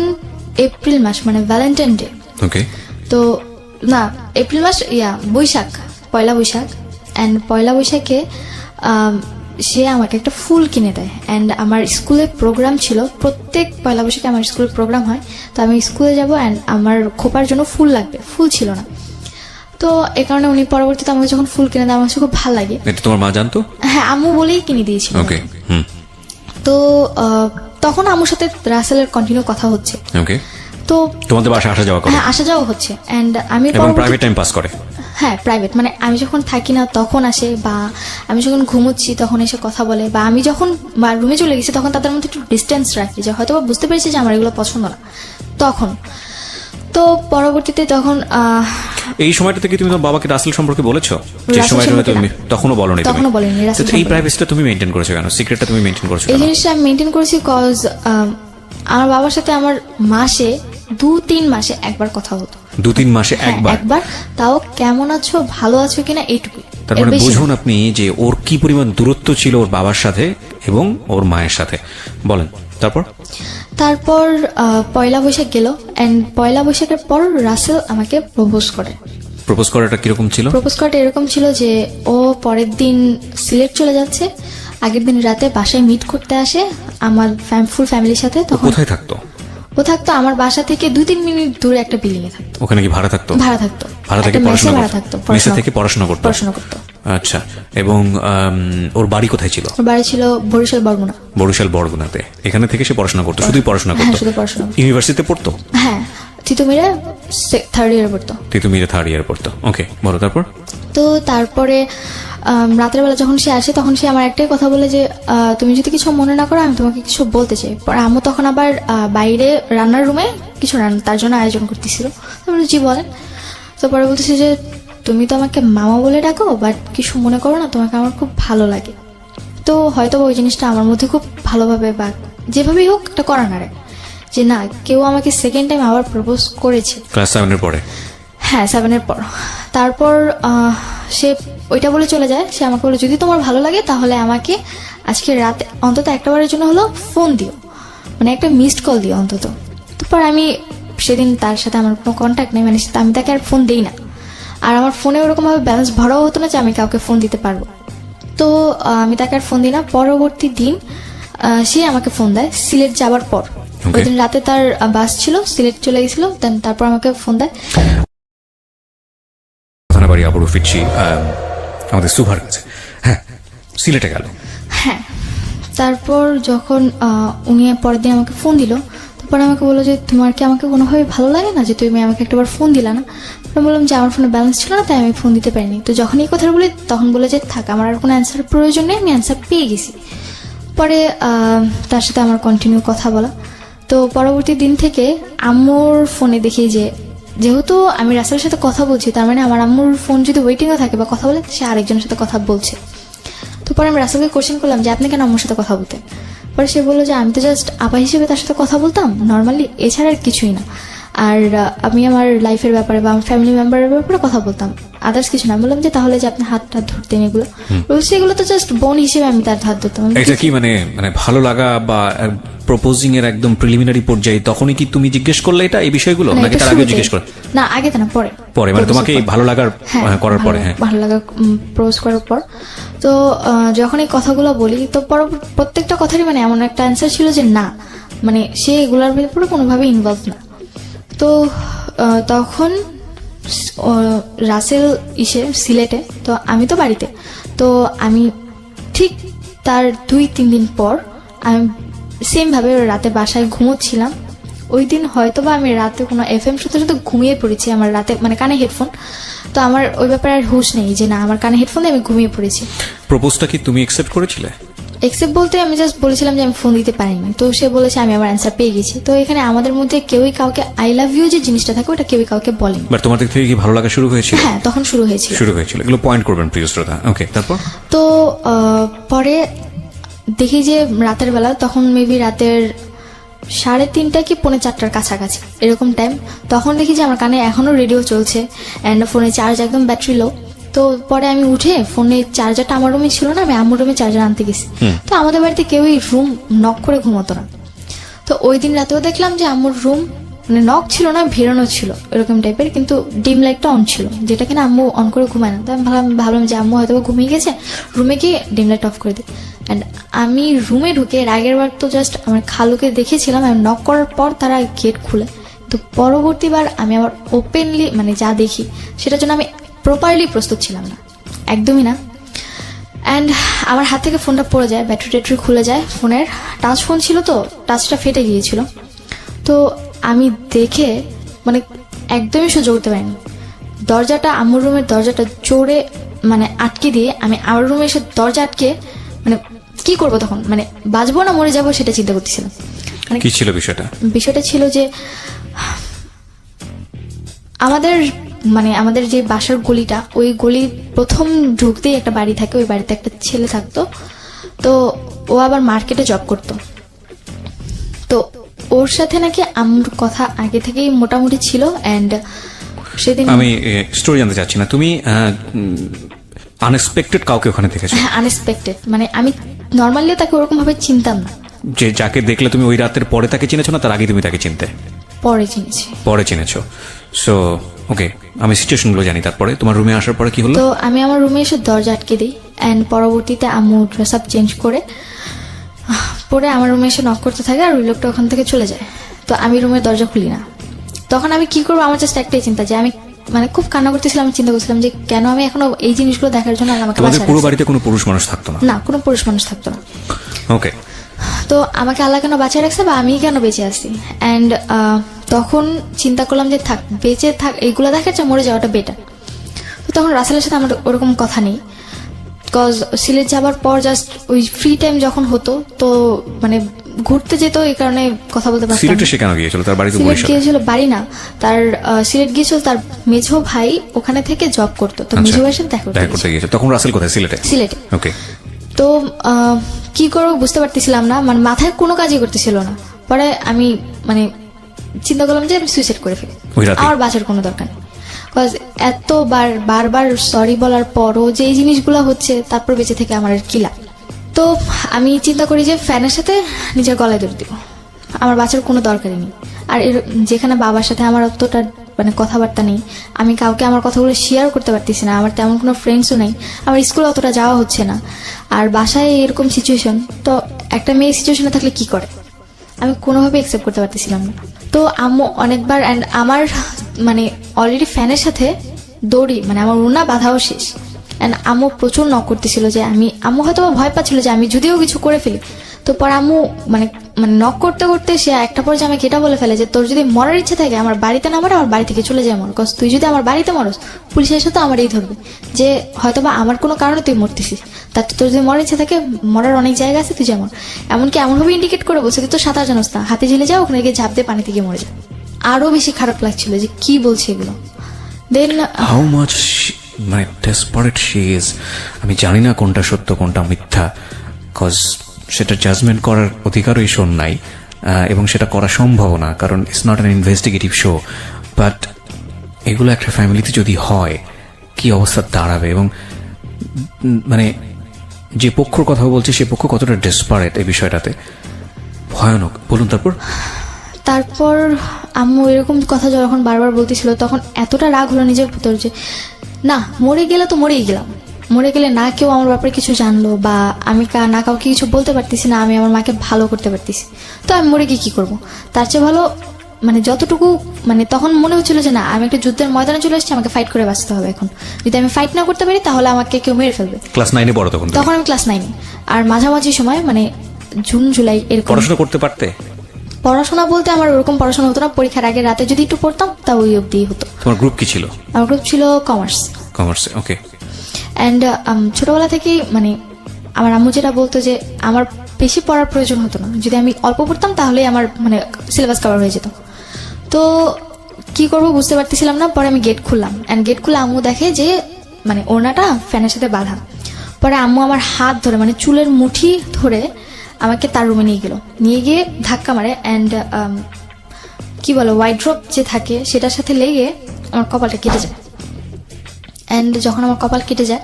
এপ্রিল মাস, মানে ভ্যালেন্টাইন ডে, তো না এপ্রিল মাস, বৈশাখ, পয়লা বৈশাখ। এন্ড পয়লা বৈশাখে সে আমাকে একটা ফুল কিনে দেয়, এন্ড আমার স্কুলে প্রোগ্রাম ছিল, প্রত্যেক পয়লা বৈশাখে আমার স্কুলে প্রোগ্রাম হয়, তো আমি স্কুলে যাব, এন্ড আমার খোপার জন্য ফুল লাগবে, ফুল ছিল না, তো এ কারণে উনি পরবর্তীতে আমাকে যখন ফুল কিনে দেয় আমার খুব ভালো লাগে। এটা তোমার মা জানতো? হ্যাঁ, আম্মু বলেই কিনে দিয়েছিল। তো তখন আম্মুর সাথে রাসেলের কন্টিনিউ কথা হচ্ছে। তো তোমাদের বাসায় আসা যাওয়া করে? হ্যাঁ, আসা যাওয়া হচ্ছে। এন্ড আমি প্রাইভেট টাইম পাস করে? হ্যাঁ, প্রাইভেট, মানে আমি যখন থাকি না তখন আসে, বা আমি যখন ঘুমোচ্ছি তখন এসে কথা বলে, বা আমি যখন রুমে চলে গেছি তখন তাদের মধ্যে একটু ডিস্টেন্স রাখি, যে হয়তো বুঝতে পেরেছি যে আমার এগুলো পছন্দ না তখন। তো পরবর্তীতে তখন এই সময়টা থেকে তুমি তোমার বাবাকে রাসেল সম্পর্কে বলেছো? যে সময়টা তুমি তখনও বলোনি? তখনও বলিনি। এই প্রাইভেসিটা তুমি মেইনটেইন করেছো কেন? সিক্রেটটা তুমি মেইনটেইন করেছো কেন? এই জিনিসটা আমি মেইনটেইন করেছি কজ আমার বাবার সাথে আমার মাসে 2-3 মাসে একবার কথা হতো। 2-3 মাসে একবার? তাও কেমন আছো, ভালো আছো কিনা, এইটুকুই। তার মানে বুঝুন আপনি যে ওর কি পরিমাণ দূরত্ব ছিল ওর বাবার সাথে এবং ওর মায়ের সাথে। বলেন তারপর পয়লা বৈশাখ গেল, এন্ড পয়লা বৈশাখের পর রাসেল আমাকে প্রপোজ করে। প্রপোজ করাটা কিরকম ছিল? প্রপোজ করাটা এরকম ছিল যে ও পরের দিন সিলেট চলে যাচ্ছে, আগের দিন রাতে বাসায় মিট করতে আসে আমার ফুল ফ্যামিলির সাথে। তখন কোথায় থাকতো? ও থাকতো আমার বাসা থেকে 2-3 মিনিট দূরে একটা বিল্ডিং এ থাকতো। ওখানে কি ভাড়া থাকতো? ভাড়া থাকতো। ভাড়া থেকে পড়াশোনা করতো? পড়াশোনা করতো। আচ্ছা, এবং ওর বাড়ি কোথায় ছিল? ওর বাড়ি ছিল বরিশাল বরগুনা। বরগুনাতে। এখানে থেকে সে পড়াশোনা করতো? শুধুই পড়াশোনা করতো? শুধু পড়াশোনা। ইউনিভার্সিটিতে পড়তো? হ্যাঁ, তিতুমিরে 3rd ইয়ারে পড়তো। তিতুমিরে 3rd ইয়ারে পড়তো। ওকে, বলো তারপর। তো তারপরে রাতের বেলা যখন সে আসে তখন সে আমার একটাই কথা বলে যে তুমি যদি কিছু মনে না করো আমি তোমাকে কিছু বলতে চাই। পরে আম্মু তখন আবার বাইরে রান্নার রুমে কিছু তার জন্য আয়োজন করতেছিল। তারপরে জি বলেন। তো পরে বলতেছে যে তুমি তো আমাকে মামা বলে ডাকো, বাট কিছু মনে করো না, তোমাকে আমার খুব ভালো লাগে। তো হয়তো ওই জিনিসটা আমার মধ্যে খুব ভালোভাবে বা যেভাবেই হোক একটা করা নাড়ে যে না, কেউ আমাকে সেকেন্ড টাইম আবার প্রপোজ করেছে। ক্লাস 7 এর পরে? হ্যাঁ, 7 এর পর। তারপর সে ওইটা বলে চলে যায়। সে আমাকে বলে যদি তোমার ভালো লাগে তাহলে আমাকে আজকে রাতে অন্তত একটাবারের জন্য হলো ফোন দিও, মানে একটা মিসড কল দিও অন্তত। তারপর আমি সেদিন তার সাথে আমার কোনো কন্ট্যাক্ট নেই, মানে আমি তাকে আর ফোন দিই না। আর আমার ফোনে ওরকমভাবে ব্যালেন্স ভরাও হতো না যে আমি কাউকে ফোন দিতে পারবো। তো আমি তাকে আর ফোন দিই না। পরবর্তী দিন সে আমাকে ফোন দেয় সিলেট যাওয়ার পর। ওই দিন রাতে তার বাস ছিল, সিলেট চলে গেছিল। দেন তারপর আমাকে ফোন দেয়। থানাবাড়ি আবারও ফিরছি আমাদের সুভার কাছে। হ্যাঁ, সিলেটে গেল। হ্যাঁ, তারপর যখন উনি পরের দিন আমাকে ফোন দিল, তারপর আমাকে বললো যে তোমার কি আমাকে কোনোভাবে ভালো লাগে না যে তুমি আমাকে একটাবার ফোন দিলা না? আমি বললাম যে আমার ফোনে ব্যালেন্স ছিল না, তাই আমি ফোন দিতে পারিনি। তো যখন এই কথা বলি তখন বলে যে থাক, আমার আর কোনো অ্যান্সার প্রয়োজন নেই, আমি অ্যান্সার পেয়ে গেছি। পরে তার সাথে আমার কন্টিনিউ কথা বলা। তো পরবর্তী দিন থেকে আম্মুর ফোনে দেখি যে যেহেতু আমি রাসেলের সাথে কথা বলছি, তার মানে আমার আম্মুর ফোন যদি ওয়েটিংয়ে থাকে বা কথা বলে, সে আরেকজনের সাথে কথা বলছে। তো পরে আমি রাসেলকে কোশ্চেন করলাম যে আপনি কেন আম্মুর সাথে কথা বলতেন? পরে সে বললো যে আমি তো জাস্ট আপা হিসেবে তার সাথে কথা বলতাম নর্মালি, এছাড়া আর কিছুই না। আর আমি আমার লাইফের ব্যাপারে বা আমার ফ্যামিলি মেম্বারের ব্যাপারে কথা বলতাম, আদার্স কিছু না। বললাম যে তাহলে যে আপনি হাতটা ধরতেন এগুলো, সেগুলো তো জাস্ট বোন হিসেবে আমি তার হাত ধরতাম। এটা কি মানে ভালো লাগা বা প্রপোজিং এর একদম প্রিলিমিনারি পর্যায়ে তখনই কি তুমি জিজ্ঞেস করলে এটা এই বিষয়গুলো, নাকি তার আগে জিজ্ঞেস করে? না, আগে তো না, পরে পরে মানে তোমাকে ভালো লাগার করার পরে? হ্যাঁ, ভালো লাগা প্রপোজ করার পর। তো যখন এই কথাগুলো বলি তো প্রত্যেকটা কথারই মানে এমন একটা অ্যান্সার ছিল যে না, মানে সে এগুলোর ব্যাপারে কোনোভাবে ইনভলভ না। তো তখন রাসেল সিলেটে, তো আমি তো বাড়িতে। তো আমি ঠিক তার 2-3 দিন পর আমি সেম ভাবে রাতে বাসায় ঘুমোচ্ছিলাম। ওই দিন হয়তো বা আমি রাতে কোনো FM শুনতে শুনতে ঘুমিয়ে পড়েছি, আমার রাতে মানে কানে হেডফোন। তো আমার ওই ব্যাপারে আর হুঁশ নেই যে না, আমার কানে হেডফোন দিয়ে আমি ঘুমিয়ে পড়েছি। প্রপোজটা কি তুমি অ্যাকসেপ্ট করেছিলে? এক্সেপ্ট বলতে আমি জাস্ট বলেছিলাম যে আমি ফোন দিতে পারিনি। তো সে বলেছে আমি আমার অ্যান্সার পেয়ে গেছি। তো এখানে আমাদের মধ্যে কেউই কাউকে আই লাভ ইউ যে জিনিসটা থাকে ওটা কেউই কাউকে বলেনি। বাট তোমার দিক থেকে কি ভালো লাগা শুরু হয়েছিল? হ্যাঁ, তখন শুরু হয়েছিল। এগুলো পয়েন্ট করবেন প্রিয় শ্রোতা। ওকে, তারপর? তো পরে দেখি যে রাতের বেলা, তখন মেবি রাতের 3:30 কি 3:45 কাছাকাছি এরকম টাইম। তখন দেখি যে আমার কানে এখনো রেডিও চলছে অ্যান্ড ফোনে চার্জ একদম ব্যাটারি লো। তো পরে আমি উঠে ফোনের চার্জারটা আমার রুমে ছিল না, আমি আম্মুর রুমে চার্জার আনতে গেছি। তো আমাদের বাড়িতে কেউই রুম নক করে ঘুমোতো না। তো ওই দিন রাতেও দেখলাম যে আম্মুর রুম মানে নক ছিল না, ভিড়ানো ছিল এরকম টাইপের, কিন্তু ডিম লাইটটা অন ছিল, যেটা কিনা আম্মু অন করে ঘুমায় না। তো আমি ভাবলাম যে আম্মু হয়তো ঘুমিয়ে গেছে, রুমে গিয়ে ডিম লাইট অফ করে দিই। অ্যান্ড আমি রুমে ঢুকে আগের বার তো জাস্ট আমার খালুকে দেখেছিলাম, আমি নক করার পর তারা গেট খুলে। তো পরবর্তীবার আমি আবার ওপেনলি মানে যা দেখি সেটার জন্য আমি প্রপারলি প্রস্তুত ছিলাম না, একদমই না। অ্যান্ড আমার হাত থেকে ফোনটা পড়ে যায়, ব্যাটারি খুলে যায় ফোনের। টাচ ফোন ছিল তো, টাচটা ফেটে গিয়েছিল। তো আমি দেখে মানে একদমই সহ্য করতে পারিনি। দরজাটা, আম্মুর রুমের দরজাটা জোরে মানে আটকে দিয়ে আমি আমার রুমে এসে দরজা আটকে মানে কি করবো তখন, মানে বাঁচবো না মরে যাবো সেটা চিন্তা করতেছিলাম। মানে কি ছিল বিষয়টা? বিষয়টা ছিল যে আমাদের যে বাসার গলিটা, ওই গলি প্রথম ঢুকতেই একটা বাড়ি থাকে, ওই বাড়িতে একটা ছেলে থাকতো। তো ও আবার মার্কেটে জব করতো। তো ওর সাথে নাকি আম্মুর কথা আগে থেকেই মোটামুটি ছিল। অ্যান্ড সেদিন আমি স্টোরি জানতে চাচ্ছি না, তুমি আনএক্সপেক্টেড কাউকে ওখানে দেখেছো? হ্যাঁ, আনএক্সপেক্টেড, মানে আমি নর্মালি তাকে ওরকম ভাবে চিনতাম না। যে যাকে দেখলে তুমি ওই রাতের পরে তাকে চিনেছো না তার আগে তুমি তাকে চিনতে? পরে চিনেছো। সো ওকে, আমি সিচুয়েশনগুলো জানি। তারপরে তোমার রুমে আসার পরে কি হলো? তো আমি আমার রুমে এসে দরজা আটকে দিই। অ্যান্ড পরবর্তীতে আম্মু ড্রেস আপ চেঞ্জ করে পরে আমার রুমে এসে নক করতে থাকে, আর ওই লোকটা ওখান থেকে চলে যায়। তো আমি রুমের দরজা খুলি না। তখন আমি কি করবো, আমার জাস্ট একটাই চিন্তা যে আমি মানে খুব কান্না করতেছিলাম। আমি চিন্তা করছিলাম যে কেন আমি এখনো এই জিনিসগুলো দেখার জন্য আমাকে বাঁচানো। পুরো বাড়িতে কোনো পুরুষ মানুষ থাকতো না? না, কোনো পুরুষ মানুষ থাকতো না। ওকে। তো আমাকে আল্লাহ কেন বাঁচিয়ে রাখছে বা আমি কেন বেঁচে আছি। অ্যান্ড তখন চিন্তা করলাম যে থাক, বেঁচে থাক, এইগুলো দেখার চেয়ে মরে যাওয়াটা বেটার। তো তখন রাসেলের সাথে আমার ওরকম কথা নেই, বিকজ সিলেট যাবার পর জাস্ট ওই ফ্রি টাইম যখন হতো তো মানে ঘুরতে যেত, এই কারণে কথা বলতে পারতাম। সিলেটে সে কেন গিয়েছিল? তার বাড়ি তো সিলেট বরিশালে। গিয়েছিল, বাড়ি না তার, সিলেট গিয়েছিল তার মেঝো ভাই ওখানে থেকে জব করতো, তো আচ্ছা, মেঝো ভাইয়ের সাথে দেখা দেখা করতে করতে গিয়েছিল। তখন রাসেল কোথায়? সিলেটে। সিলেটে। ওকে। তো কি করবো বুঝতে পারতেছিলাম না, মানে মাথায় কোনো কাজই করতেছিল না। পরে আমি মানে চিন্তা করলাম যে আমি সুইসাইড করে ফেলি, ওই রাতে? আমার বাঁচার কোনো দরকার নেই। বিকজ বারবার সরি বলার পরও যে এই জিনিসগুলো হচ্ছে, তারপর বেঁচে থেকে আমার আর কি লাভ। তো আমি চিন্তা করি যে ফ্যানের সাথে নিজের গলায় দৌড় দিব, আমার বাঁচার কোনো দরকারই নেই। আর যেখানে বাবার সাথে আমার অতটা মানে কথাবার্তা নেই, আমি কাউকে আমার কথাগুলো শেয়ার করতে পারতেছি না, আমার তেমন কোনো ফ্রেন্ডসও নেই, আমার স্কুলে অতটা যাওয়া হচ্ছে না, আর বাসায় এরকম সিচুয়েশন, তো একটা মেয়ে সিচুয়েশনে থাকলে কি করে আমি কোনোভাবে একসেপ্ট করতে পারতেছিলাম না। তো আম্মু অনেকবার, অ্যান্ড আমার মানে অলরেডি ফ্যানের সাথে দড়ি মানে আমার ওনা বাঁধাও শেষ, অ্যান্ড আম্মু প্রচুর নক করতেছিল যে আম্মু হয়তো ভয় পাচ্ছিল যে আমি যদিও কিছু করে ফেলি। তো পর আম্মু মানে মানে নক করতে করতে সে একটা পর্যায়ে আমাকে এটা বলে ফেলে যে তোর যদি মরার ইচ্ছে থাকে আমার বাড়িতে না মরে আমার বাড়ি থেকে চলে যায় মর, কজ তুই যদি আমার বাড়িতে মরস পুলিশ এসে তো আমারই ধরবে, যে হয়তোবা আমার কোনো কারণে তুই মরতেছিস, তার তোর যদি মরার ইচ্ছে থাকে মরার অনেক জায়গা আছে, তুই যেমন। এমনকি এমনভাবে ইন্ডিকেট করে বলছে তুই তো সাঁতার জানোস না, হাতে ঝেলে যাও, ওখানে গিয়ে ঝাঁপ দিয়ে পানিতে গিয়ে মরে যা। আরো বেশি খারাপ লাগছিল যে কি বলছে এগুলো। দেন হাউ মাচ মানে ডেসপারেট শি ইজ। আমি জানি না কোনটা সত্য কোনটা মিথ্যা, কজ সেটা জাজমেন্ট করার অধিকারও এই শোন নাই, এবং সেটা করা সম্ভব না, কারণ it's not an investigative show. But এগুলো একটা ফ্যামিলিতে যদি হয় কি অবস্থা দাঁড়াবে, এবং মানে যে পক্ষর কথা বলছে সে পক্ষ কতটা ডেসপারেট এই বিষয়টাতে, ভয়ানক। বলুন তারপর আম্মু এরকম কথা যখন বারবার বলতেছিল তখন এতটা রাগ হলো নিজের ভিতর যে না, মরে গেলে তো মরেই গেলাম, মরে গেলে না কেউ আমার ব্যাপারে কিছু জানলো বা আমি না কাউকে কিছু বলতে পারতেছি না, আমি আমার মাকে ভালো করতে পারতেছি, তো আমি মরে গিয়ে কি করবো? তার চেয়ে ভালো মানে যতটুকু মানে তখন মনে হচ্ছিল যে না, আমি একটা যুদ্ধের ময়দানে চলে এসেছি, আমাকে ফাইট করে বাঁচতে হবে। এখন যদি আমি ফাইট না করতে পারি তাহলে আমাকে কেউ মেরে ফেলবে। ক্লাস 9-এ পড়ো তখন? তখন আমি ক্লাস 9-এ, আর মাঝামাঝি সময় মানে জুন জুলাই এরকম। পড়াশোনা করতে পারতে? পড়াশোনা বলতে আমার ওরকম পড়াশোনা হতো না, পরীক্ষার আগে রাতে যদি একটু পড়তাম তা ওই অবধি হতো। তোমার গ্রুপ কি ছিল? আমার গ্রুপ ছিল কমার্স। Commerce, okay. অ্যান্ড ছোটবেলা থেকেই মানে আমার আম্মু যেটা বলতো যে আমার বেশি পড়ার প্রয়োজন হতো না, যদি আমি অল্প পড়তাম তাহলেই আমার মানে সিলেবাস কভার হয়ে যেত। তো কি করবো বুঝতে পারতেছিলাম না। পরে আমি গেট খুললাম, অ্যান্ড গেট খুলে আম্মু দেখে যে মানে ওড়নাটা ফ্যানের সাথে বাঁধা। পরে আম্মু আমার হাত ধরে মানে চুলের মুঠি ধরে আমাকে তার রুমে নিয়ে গেল, নিয়ে গিয়ে ধাক্কা মারে, অ্যান্ড কি বলো ওয়াইড্রপ যে থাকে সেটার সাথে লেগে আমার কপালটা কেটে যায়। অ্যান্ড যখন আমার কপাল কেটে যায়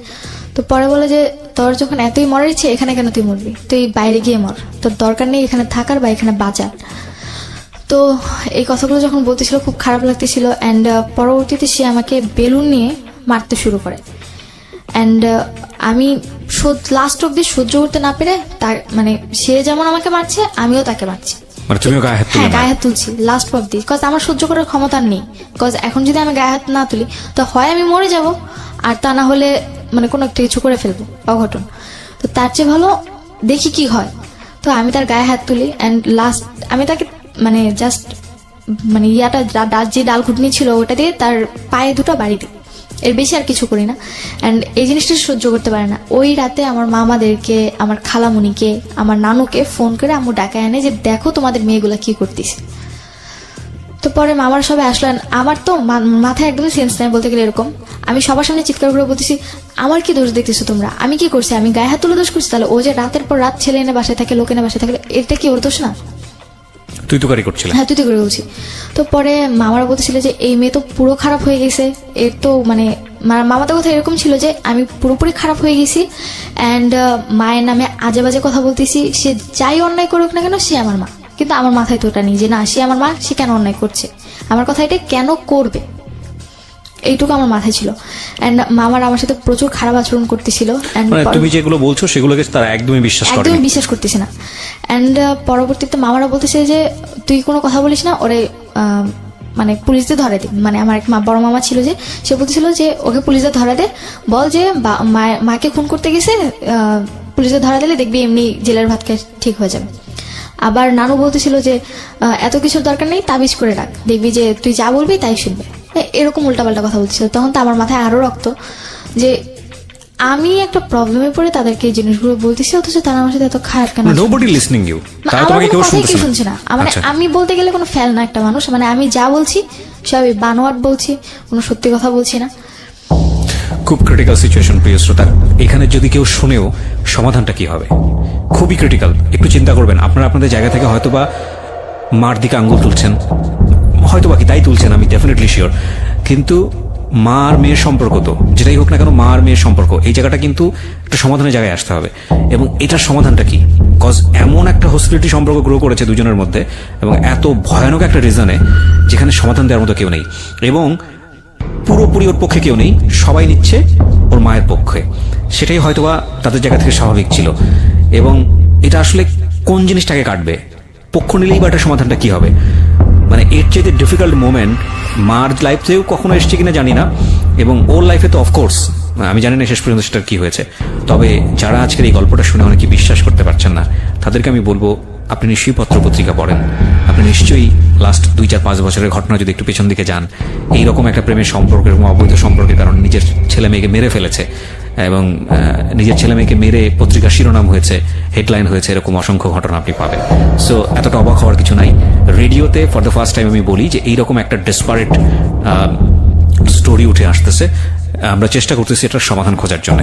তো পরে বলে যে তোর যখন এতই মরার ইচ্ছে এখানে কেন তুই মরবি, তুই বাইরে গিয়ে মর, তোর দরকার নেই এখানে থাকার বা এখানে বাঁচার। তো এই কথাগুলো যখন বলতেছিল খুব খারাপ লাগতেছিল। অ্যান্ড পরবর্তীতে সে আমাকে বেলুন নিয়ে মারতে শুরু করে, অ্যান্ড আমি লাস্ট অব্দি সহ্য করতে না পেরে তার মানে সে যেমন আমাকে মারছে আমিও তাকে মারছি। মানে তুমিও গায়ে হাত তুলে? হ্যাঁ, গায়ে হাত তুলছি লাস্ট অব্দি, বিকজ আমার সহ্য করার ক্ষমতা নেই। বিকজ এখন যদি আমি গায়ে হাত না তুলি তো হয় আমি মরে যাব, আর তা না হলে মানে কোনো একটা কিছু করে ফেলবো, অঘটন। তো তার চেয়ে ভালো দেখি কি হয়। তো আমি তার গায়ে হাত তুলি, অ্যান্ড লাস্ট আমি তাকে মানে জাস্ট মানে ইয়াটা যে ডাল ঘুটনি ছিল ওটা দিয়ে তার পায়ে দুটো বাড়ি দিই, এর বেশি আর কিছু করি না। অ্যান্ড এই জিনিসটা সহ্য করতে পারে না। ওই রাতে আমার মামাদেরকে, আমার খালামুনিকে, আমার নানুকে ফোন করে আম্মু ডাকায় আনে যে দেখো তোমাদের মেয়েগুলা কি করতেছে। তো পরে মামার সবাই আসলো, আমার তো মাথায় একদমই সেন্স নাই বলতে গেলে। এরকম আমি সবার সামনে চিৎকার করে বলতেছি আমার কি দোষ দেখতেছো তোমরা, আমি কি করছি, আমি গায়ে হাত তুলে দোষ করছি? তাহলে ও যে রাতের পর রাত ছেলে এনে বাসায় থাকে, লোক এনে বাসায় থাকে, এটা কি ওর দোষ না? তুই তো গাড়ি করছিস? হ্যাঁ, তুই তো করে বলছি। তো পরে মামারা বলতেছিল যে এই মেয়ে তো পুরো খারাপ হয়ে গেছে, এর তো মানে মামাদের কথা এরকম ছিল যে আমি পুরোপুরি খারাপ হয়ে গেছি, অ্যান্ড মায়ের নামে আজে বাজে কথা বলতেছি, সে যাই অন্যায় করুক না কেন সে আমার মা। কিন্তু আমার মাথায় তো ওটা নেই যে না, সে আমার মা, সে কেন অন্যায় করছে, আমার কথা এটা কেন করবে, এইটুকু আমার মাথায় ছিল। অ্যান্ড মামার আমার সাথে প্রচুর খারাপ আচরণ করতেছিল। তুমি যেগুলো বলছো সেগুলোকে তারা একদমই বিশ্বাস করতেছে না। অ্যান্ড পরবর্তীতে মামারা বলতেছে যে তুই কোনো কথা বলিস না, ওরে মানে পুলিশদের ধরে দে। মানে আমার এক বড় মামা ছিল যে সে বলতেছিল যে ওকে পুলিশদের ধরে দে, বল যে মাকে খুন করতে গেছে, পুলিশদের ধরা দিলে দেখবি এমনি জেলের ভাত খেয়ে ঠিক হয়ে যাবে। আবার নানু বলতেছিল যে এত কিছুর দরকার নেই, তাবিজ করে রাখ, দেখবি যে তুই যা বলবি তাই শুনবে। এরকম উল্টাপাল্টা কথা বলতেছিল। তখন তো আমার মাথায় আরো রক্ত যে আমি একটা প্রবলেমে পড়ে তাদেরকে এই জিনিসগুলো বলতেছি, অথচ তারা আমার সাথে এত খারাপ কেন? নোবডি লিসনিং ইউ, তারা আমার তোমাকে কোনো কেউ কথাই কেউ শুনছে শুনছে না। না। মানে আচ্ছা। আমি বলতে গেলে কোনো ফেল না একটা মানুষ, মানে আমি যা বলছি সবই বানোয়াট বলছি, কোনো সত্যি কথা বলছি না। খুব ক্রিটিক্যাল সিচুয়েশন প্রিয় শ্রোতা। এখানে যদি কেউ শুনেও সমাধানটা কি হবে, খুবই ক্রিটিক্যাল। একটু চিন্তা করবেন, আপনারা আপনাদের জায়গা থেকে হয়তোবা মার দিকে আঙ্গুল তুলছেন, হয়তোবা কি তাই তুলছেন, আমি ডেফিনেটলি শিওর। কিন্তু মা আর মেয়ের সম্পর্ক, তো যেটাই হোক না কেন মা আর মেয়ের সম্পর্ক, এই জায়গাটা কিন্তু একটা সমাধানের জায়গায় আসতে হবে। এবং এটার সমাধানটা কি? কজ এমন একটা হস্টিলিটি সম্পর্ক গ্রো করেছে দুজনের মধ্যে, এবং এত ভয়ানক একটা রিজনে যেখানে সমাধান দেওয়ার মতো কেউ নেই, এবং পুরোপুরি ওর পক্ষে কেউ নেই, সবাই নিচ্ছে ওর মায়ের পক্ষে। সেটাই হয়তোবা তাদের জায়গা থেকে স্বাভাবিক ছিল। এবং এটা আসলে কোন জিনিসটাকে কাটবে, পক্ষ নিলেই বা এটা সমাধানটা কি হবে? মানে এর চেয়ে ডিফিকাল্ট মোমেন্ট মার লাইফেও কখনো এসছে কিনা জানি না, এবং ওর লাইফে তো অফকোর্স আমি জানি না শেষ পর্যন্ত সেটার কি হয়েছে। তবে যারা আজকের এই গল্পটা শুনে অনেকে বিশ্বাস করতে পারছেন না, তাদেরকে আমি বলবো আপনি নিশ্চয়ই পত্রপত্রিকা পড়েন, আপনি নিশ্চয়ই লাস্ট 2-4-5 বছরের ঘটনা যদি একটু পেছন দিকে যান, এইরকম একটা প্রেমের সম্পর্ক, এরকম অবৈধ সম্পর্কের কারণে নিজের ছেলে মেয়েকে মেরে ফেলেছে, এবং নিজের ছেলে মেয়েকে মেরে পত্রিকার শিরোনাম হয়েছে, হেডলাইন হয়েছে, এরকম অসংখ্য ঘটনা আপনি পাবেন। সো এতটা অবাক হওয়ার কিছু নাই। রেডিওতে ফর দ্য ফার্স্ট টাইম আমি বলি যে এইরকম একটা ডেসপারেট স্টোরি উঠে আসতেছে, আমরা চেষ্টা করতেছি এটার সমাধান খোঁজার জন্য।